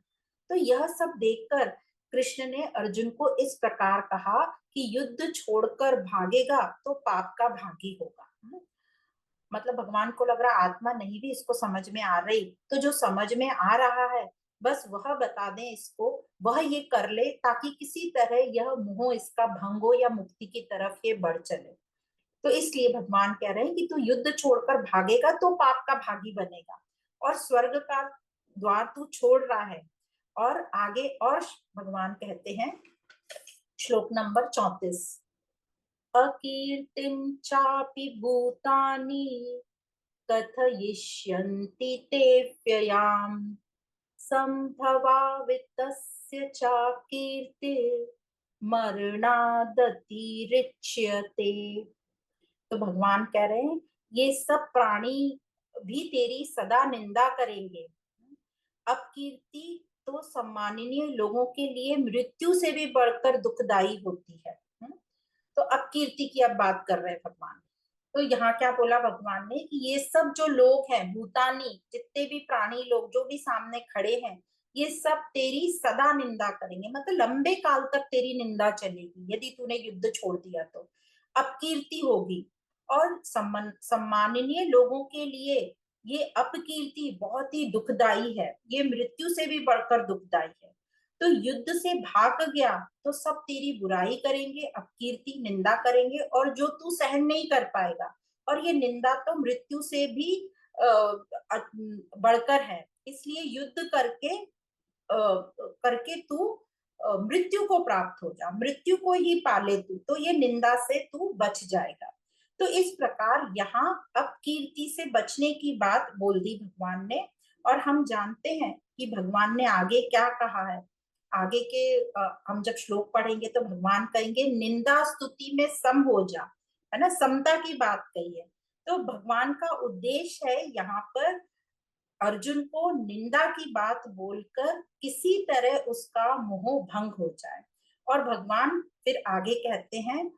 तो यह सब देखकर कृष्ण ने अर्जुन को इस प्रकार कहा कि युद्ध छोड़कर भागेगा तो पाप का भागी होगा। मतलब भगवान को लग रहा आत्मा नहीं भी इसको समझ में आ रही, तो जो समझ में आ रहा है बस वह बता दें इसको, वह ये कर ले ताकि किसी तरह यह मोह इसका भंग हो या मुक्ति की तरफ ये बढ़ चले। तो इसलिए भगवान कह रहे हैं कि तू युद्ध छोड़कर भागेगा तो पाप का भागी बनेगा, और स्वर्ग का द्वार तू छोड़ रहा है। और आगे और भगवान कहते हैं श्लोक नंबर 34, अकीर्तिं चापि भूतानि कथयिष्यन्ति ते व्ययाम् संभवा वित्तस्य च कीर्तिर् मरणादतिरिच्यते। तो भगवान कह रहे हैं ये सब प्राणी भी तेरी सदा निंदा करेंगे। अपकीर्ति तो सम्माननीय लोगों के लिए मृत्यु से भी बढ़कर दुखदाई होती है। तो अपकीर्ति की अब बात कर रहे हैं भगवान। तो यहाँ क्या बोला भगवान ने कि ये सब जो लोग हैं भूतानी, जितने भी प्राणी लोग जो भी सामने खड़े हैं, ये सब तेरी सदा निंदा करेंगे, मतलब लंबे काल तक तेरी निंदा चलेगी यदि तूने युद्ध छोड़ दिया तो। अपकीर्ति होगी, और सम्माननीय लोगों के लिए ये अपकीर्ति बहुत ही दुखदाई है, ये मृत्यु से भी बढ़कर दुखदाई है। तो युद्ध से भाग गया तो सब तेरी बुराई करेंगे, अपकीर्ति निंदा करेंगे, और जो तू सहन नहीं कर पाएगा, और ये निंदा तो मृत्यु से भी बढ़कर है। इसलिए युद्ध करके तू मृत्यु को प्राप्त हो जा, मृत्यु को ही पाले तू, तो ये निंदा से तू बच जाएगा। तो इस प्रकार यहाँ अपकीर्ति से बचने की बात बोल दी भगवान ने। और हम जानते हैं कि भगवान ने आगे क्या कहा है। आगे के हम जब श्लोक पढ़ेंगे तो भगवान कहेंगे निंदा स्तुति में सम हो जा, है ना, समता की बात कही है। तो भगवान का उद्देश्य है यहाँ पर अर्जुन को निंदा की बात बोलकर किसी तरह उसका मोह भंग हो जाए। और भगवान फिर आगे कहते हैं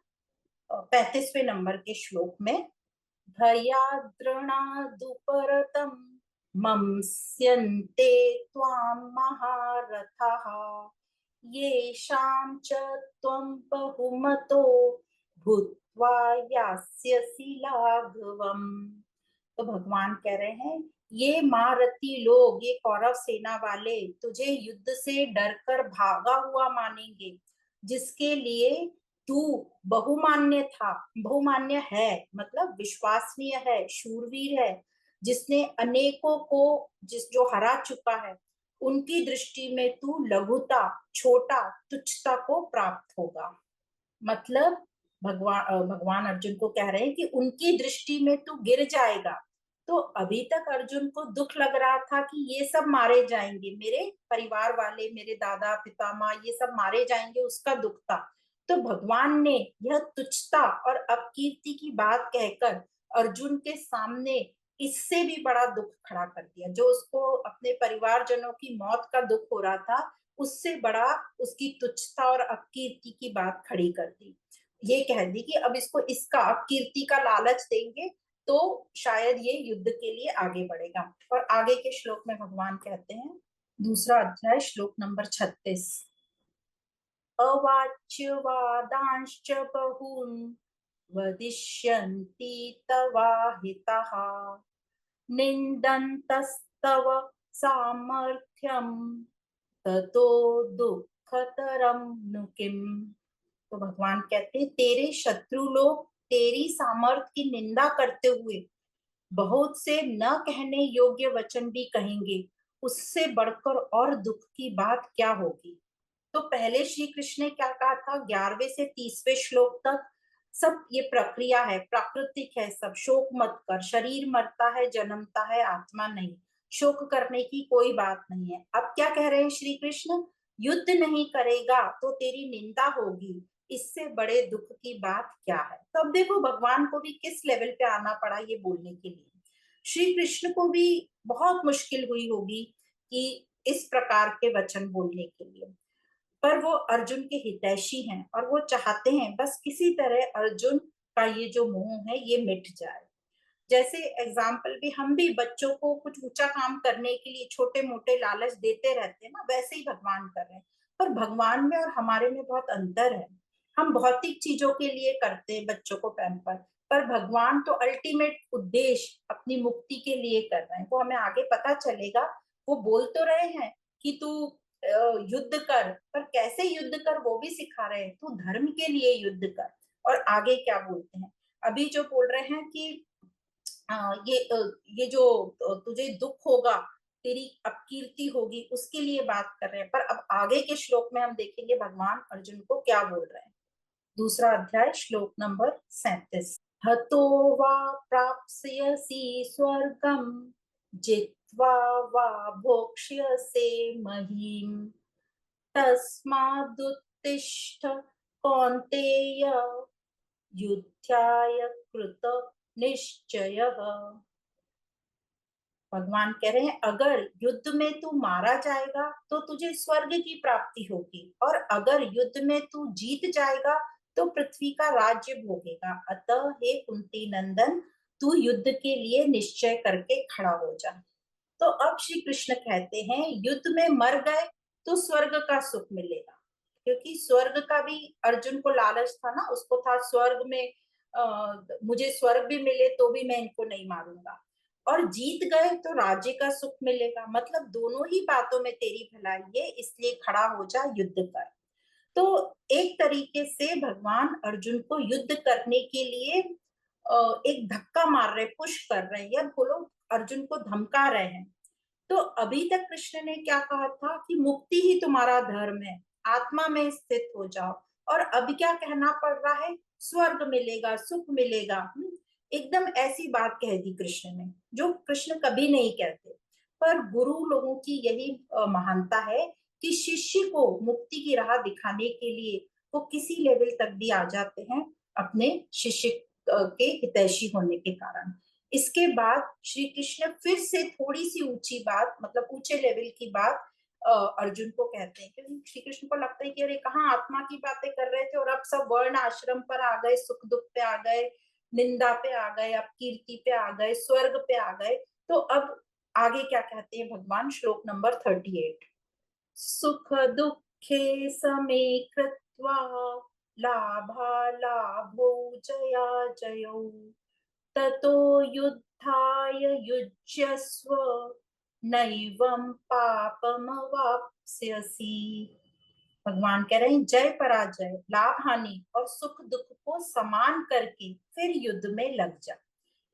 35वें नंबर के श्लोक में, भयाद्रणादुपरतम मंस्यन्ते त्वां महारथाः येषां च त्वं बहुमतो भूत्वा यास्यसि लाघवम्। तो भगवान कह रहे हैं ये महारथी लोग, ये कौरव सेना वाले तुझे युद्ध से डरकर भागा हुआ मानेंगे, जिसके लिए तू बहुमान्य था, बहुमान्य है मतलब विश्वसनीय है, शूरवीर है, जिसने अनेकों को जो हरा चुका है, उनकी दृष्टि में तू लघुता, छोटा, तुच्छता को प्राप्त होगा। मतलब भगवान अर्जुन को कह रहे हैं कि उनकी दृष्टि में तू गिर जाएगा। तो अभी तक अर्जुन को दुख लग रहा था कि ये सब मारे जाएंगे, मेरे परिवार वाले, मेरे दादा पितामह, ये सब मारे जाएंगे, उसका दुख था। तो भगवान ने यह तुच्छता और अपकीर्ति की बात कहकर अर्जुन के सामने इससे भी बड़ा दुख खड़ा कर दिया। जो उसको अपने परिवारजनों की मौत का दुख हो रहा था, उससे बड़ा उसकी तुच्छता और अपकीर्ति की बात खड़ी कर दी। ये कह दी कि अब इसको इसका अपकीर्ति का लालच देंगे तो शायद ये युद्ध के लिए आगे बढ़ेगा। और आगे के श्लोक में भगवान कहते हैं, दूसरा अध्याय श्लोक नंबर 36, अवाच्य वादांश्च बहून् वदिष्यन्ति तवाहिताः निन्दन्तस्तव सामर्थ्यं ततो दुःखतरं नु किम्। तो भगवान कहते हैं तेरे शत्रु लोग तेरी सामर्थ्य की निंदा करते हुए बहुत से न कहने योग्य वचन भी कहेंगे, उससे बढ़कर और दुख की बात क्या होगी। तो पहले श्री कृष्ण ने क्या कहा था, 11वें से 30वें श्लोक तक सब ये प्रक्रिया है, प्राकृतिक है, सब शोक मत कर, शरीर मरता है, जन्मता है, आत्मा नहीं, शोक करने की कोई बात नहीं है। अब क्या कह रहे हैं श्री कृष्ण, युद्ध नहीं करेगा तो तेरी निंदा होगी, इससे बड़े दुख की बात क्या है। तो अब देखो भगवान को भी किस लेवल पे आना पड़ा ये बोलने के लिए। श्री कृष्ण को भी बहुत मुश्किल हुई होगी कि इस प्रकार के वचन बोलने के लिए, पर वो अर्जुन के हितैषी हैं और वो चाहते हैं बस किसी तरह अर्जुन का ये जो मोह है ये मिट जाए। जैसे एग्जाम्पल भी, हम भी बच्चों को कुछ ऊंचा काम करने के लिए छोटे मोटे लालच देते रहते हैं ना, वैसे ही भगवान कर रहे हैं। पर भगवान में और हमारे में बहुत अंतर है। हम भौतिक चीजों के लिए करते हैं बच्चों को पैम्पर, पर भगवान तो अल्टीमेट उद्देश्य अपनी मुक्ति के लिए कर रहे हैं। वो हमें आगे पता चलेगा। वो बोल तो रहे हैं कि तू युद्ध कर, पर कैसे युद्ध कर वो भी सिखा रहे हैं, तू धर्म के लिए युद्ध कर। और आगे क्या बोलते हैं, अभी जो बोल रहे हैं कि ये जो तुझे दुख होगा, तेरी अपकीर्ति होगी, उसके लिए बात कर रहे हैं। पर अब आगे के श्लोक में हम देखेंगे भगवान अर्जुन को क्या बोल रहे हैं। दूसरा अध्याय श्लोक नंबर 37, हतो वा प्राप्स्यसि स्वर्गम जित्वा वा भोक्ष्यसे महीम् तस्मादुत्तिष्ठ कौन्तेय युद्धाय कृत निश्चयः। भगवान कह रहे हैं अगर युद्ध में तू मारा जाएगा तो तुझे स्वर्ग की प्राप्ति होगी, और अगर युद्ध में तू जीत जाएगा तो पृथ्वी का राज्य भोगेगा। अतः हे कुंती नंदन, तू युद्ध के लिए निश्चय करके खड़ा हो जा। तो अब श्री कृष्ण कहते हैं युद्ध में मर गए तो स्वर्ग का सुख मिलेगा, क्योंकि स्वर्ग का भी अर्जुन को लालच था ना, उसको था स्वर्ग में मुझे स्वर्ग भी मिले तो भी मैं इनको नहीं मारूंगा, और जीत गए तो राज्य का सुख मिलेगा, मतलब दोनों ही बातों में तेरी भलाई है, इसलिए खड़ा हो जा, युद्ध कर। तो एक तरीके से भगवान अर्जुन को युद्ध करने के लिए एक धक्का मार रहे, पुश कर रहे हैं, या बोलो अर्जुन को धमका रहे हैं। तो अभी तक कृष्ण ने क्या कहा था कि मुक्ति ही तुम्हारा धर्म है, आत्मा में स्थित हो जाओ, और अब क्या कहना पड़ रहा है, स्वर्ग मिलेगा, सुख मिलेगा। एकदम ऐसी बात कह दी कृष्ण ने, जो कृष्ण कभी नहीं कहते। पर गुरु लोगों की यही महानता है कि शिष्य को मुक्ति की राह दिखाने के लिए वो किसी लेवल तक भी आ जाते हैं, अपने शिष्य के हितैषी होने के कारण। इसके बाद श्री कृष्ण फिर से थोड़ी सी ऊंची बात, मतलब ऊंचे लेवल की बात अर्जुन को कहते हैं, क्योंकि श्री कृष्ण को लगता है कि अरे कहाँ आत्मा की बातें कर रहे थे और अब सब वर्ण आश्रम पर आ गए, सुख दुख पे आ गए, निंदा पे आ गए, अब कीर्ति पे आ गए, स्वर्ग पे आ गए। तो अब आगे क्या कहते हैं भगवान, श्लोक नंबर 38, सुख दुखे समे कृत्वा लाभा लाभो जया जयौ ततो युद्धाय युज्यस्व नैवं पापमवाप्स्यसि। भगवान कह रहे हैं जय पराजय, लाभ हानि और सुख दुख को समान करके फिर युद्ध में लग जा,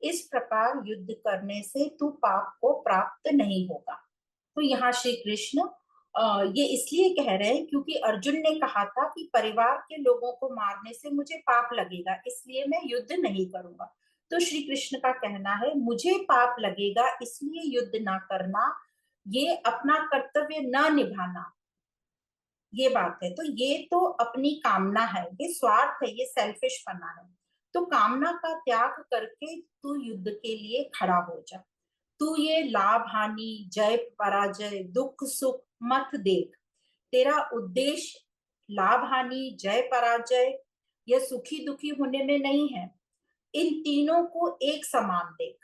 इस प्रकार युद्ध करने से तू पाप को प्राप्त नहीं होगा। तो यहाँ श्री कृष्ण ये इसलिए कह रहे हैं क्योंकि अर्जुन ने कहा था कि परिवार के लोगों को मारने से मुझे पाप लगेगा, इसलिए मैं युद्ध नहीं करूंगा। तो श्री कृष्ण का कहना है मुझे पाप लगेगा इसलिए युद्ध ना करना, ये अपना कर्तव्य ना निभाना, ये बात है। तो ये तो अपनी कामना है, ये स्वार्थ है, ये सेल्फिश पना है। तो कामना का त्याग करके तू युद्ध के लिए खड़ा हो जा। तू ये लाभ हानि, जय पराजय, दुख सुख मत देख। तेरा उद्देश्य लाभ हानि, जय पराजय या सुखी दुखी होने में नहीं है। इन तीनों को एक समान देख।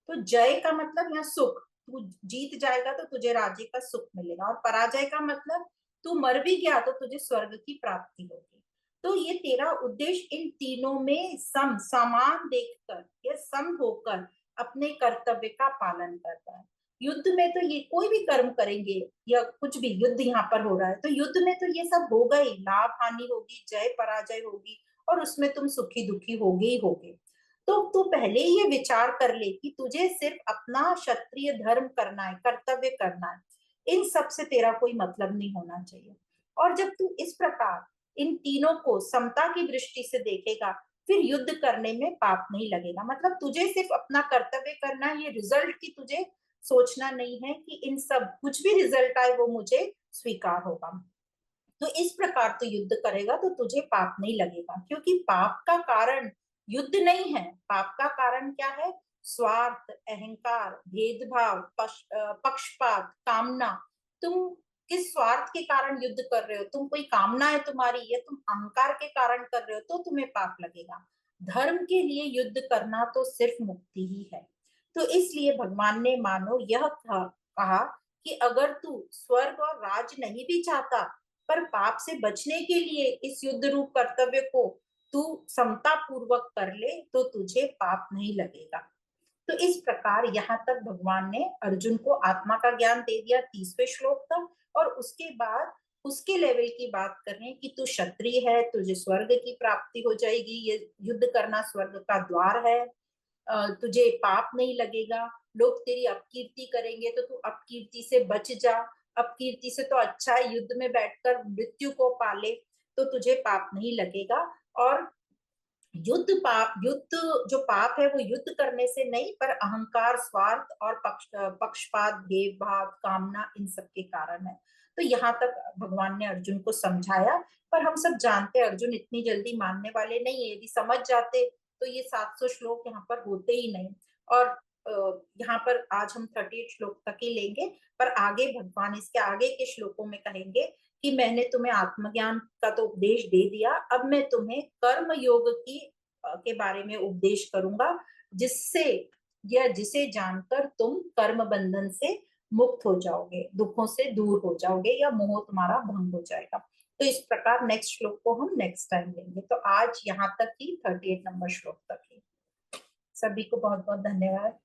तो जय का मतलब यहाँ सुख, तू जीत जाएगा तो तुझे राज्य का सुख मिलेगा, और पराजय का मतलब तू मर भी गया तो तुझे स्वर्ग की प्राप्ति होगी। तो ये तेरा उद्देश्य इन तीनों में समान देखकर या सम होकर अपने कर्तव्य का पालन करता है। युद्ध में तो ये कोई भी कर्म करेंगे या कुछ भी, युद्ध यहाँ पर हो रहा है तो युद्ध में तो ये सब होगा ही, लाभ हानि होगी, जय पराजय होगी, और उसमें तुम सुखी दुखी होगे ही होगे। तो तू पहले ये विचार कर ले कि तुझे सिर्फ अपना क्षत्रिय धर्म करना है, कर्तव्य करना है, इन सब से तेरा कोई मतलब नहीं होना चाहिए। और जब तू इस प्रकार इन तीनों को समता की दृष्टि से देखेगा, फिर युद्ध करने में पाप नहीं लगेगा। मतलब तुझे सिर्फ अपना कर्तव्य करना है, ये रिजल्ट की तुझे सोचना नहीं है कि इन सब कुछ भी रिजल्ट आए वो मुझे स्वीकार होगा। तो इस प्रकार तू युद्ध करेगा तो तुझे पाप नहीं लगेगा, क्योंकि पाप का कारण युद्ध नहीं है। पाप का कारण क्या है, स्वार्थ, अहंकार, भेदभाव, पक्षपात, कामना। तुम किस स्वार्थ के कारण युद्ध कर रहे हो, तुम कोई कामना है तुम्हारी, या तुम अहंकार के कारण कर रहे हो, तो तुम्हें पाप लगेगा। धर्म के लिए युद्ध करना तो सिर्फ मुक्ति ही है। तो इसलिए भगवान ने मानो यह कहा कि अगर तू स्वर्ग और राज नहीं भी चाहता, पर पाप से बचने के लिए इस युद्ध रूप कर्तव्य को तू समता पूर्वक कर ले तो तुझे पाप नहीं लगेगा। तो इस प्रकार यहाँ तक भगवान ने अर्जुन को आत्मा का ज्ञान दे दिया 30वें श्लोक तक, और उसके बाद उसके लेवल की बात कर रहे हैं कि तू क्षत्रिय है, तुझे स्वर्ग की प्राप्ति हो जाएगी, ये युद्ध करना स्वर्ग का द्वार है, तुझे पाप नहीं लगेगा, लोग तेरी अपकीर्ति करेंगे तो तू अपकीर्ति से बच जा। अपकीर्ति से तो अच्छा है युद्ध में बैठकर मृत्यु को पाले, तो तुझे पाप नहीं लगेगा। और युद्ध जो पाप है वो युद्ध करने से नहीं, पर अहंकार, स्वार्थ और पक्षपात, भेदभाव, कामना, इन सब के कारण है। तो यहाँ तक भगवान ने अर्जुन को समझाया। पर हम सब जानते हैं अर्जुन इतनी जल्दी मानने वाले नहीं है, यदि समझ जाते तो ये 700 श्लोक यहाँ पर होते ही नहीं। और यहाँ पर आज हम 38 श्लोक तक ही लेंगे, पर आगे भगवान इसके आगे के श्लोकों में कहेंगे कि मैंने तुम्हें आत्मज्ञान का तो उपदेश दे दिया, अब मैं तुम्हें कर्म योग की के बारे में उपदेश करूंगा, जिससे या जिसे जानकर तुम कर्म बंधन से मुक्त हो जाओगे, दुखों से दूर हो जाओगे, या मोह तुम्हारा भंग हो जाएगा। तो इस प्रकार नेक्स्ट श्लोक को हम नेक्स्ट टाइम लेंगे। तो आज यहाँ तक ही, 38 नंबर श्लोक तक ही। सभी को बहुत बहुत धन्यवाद।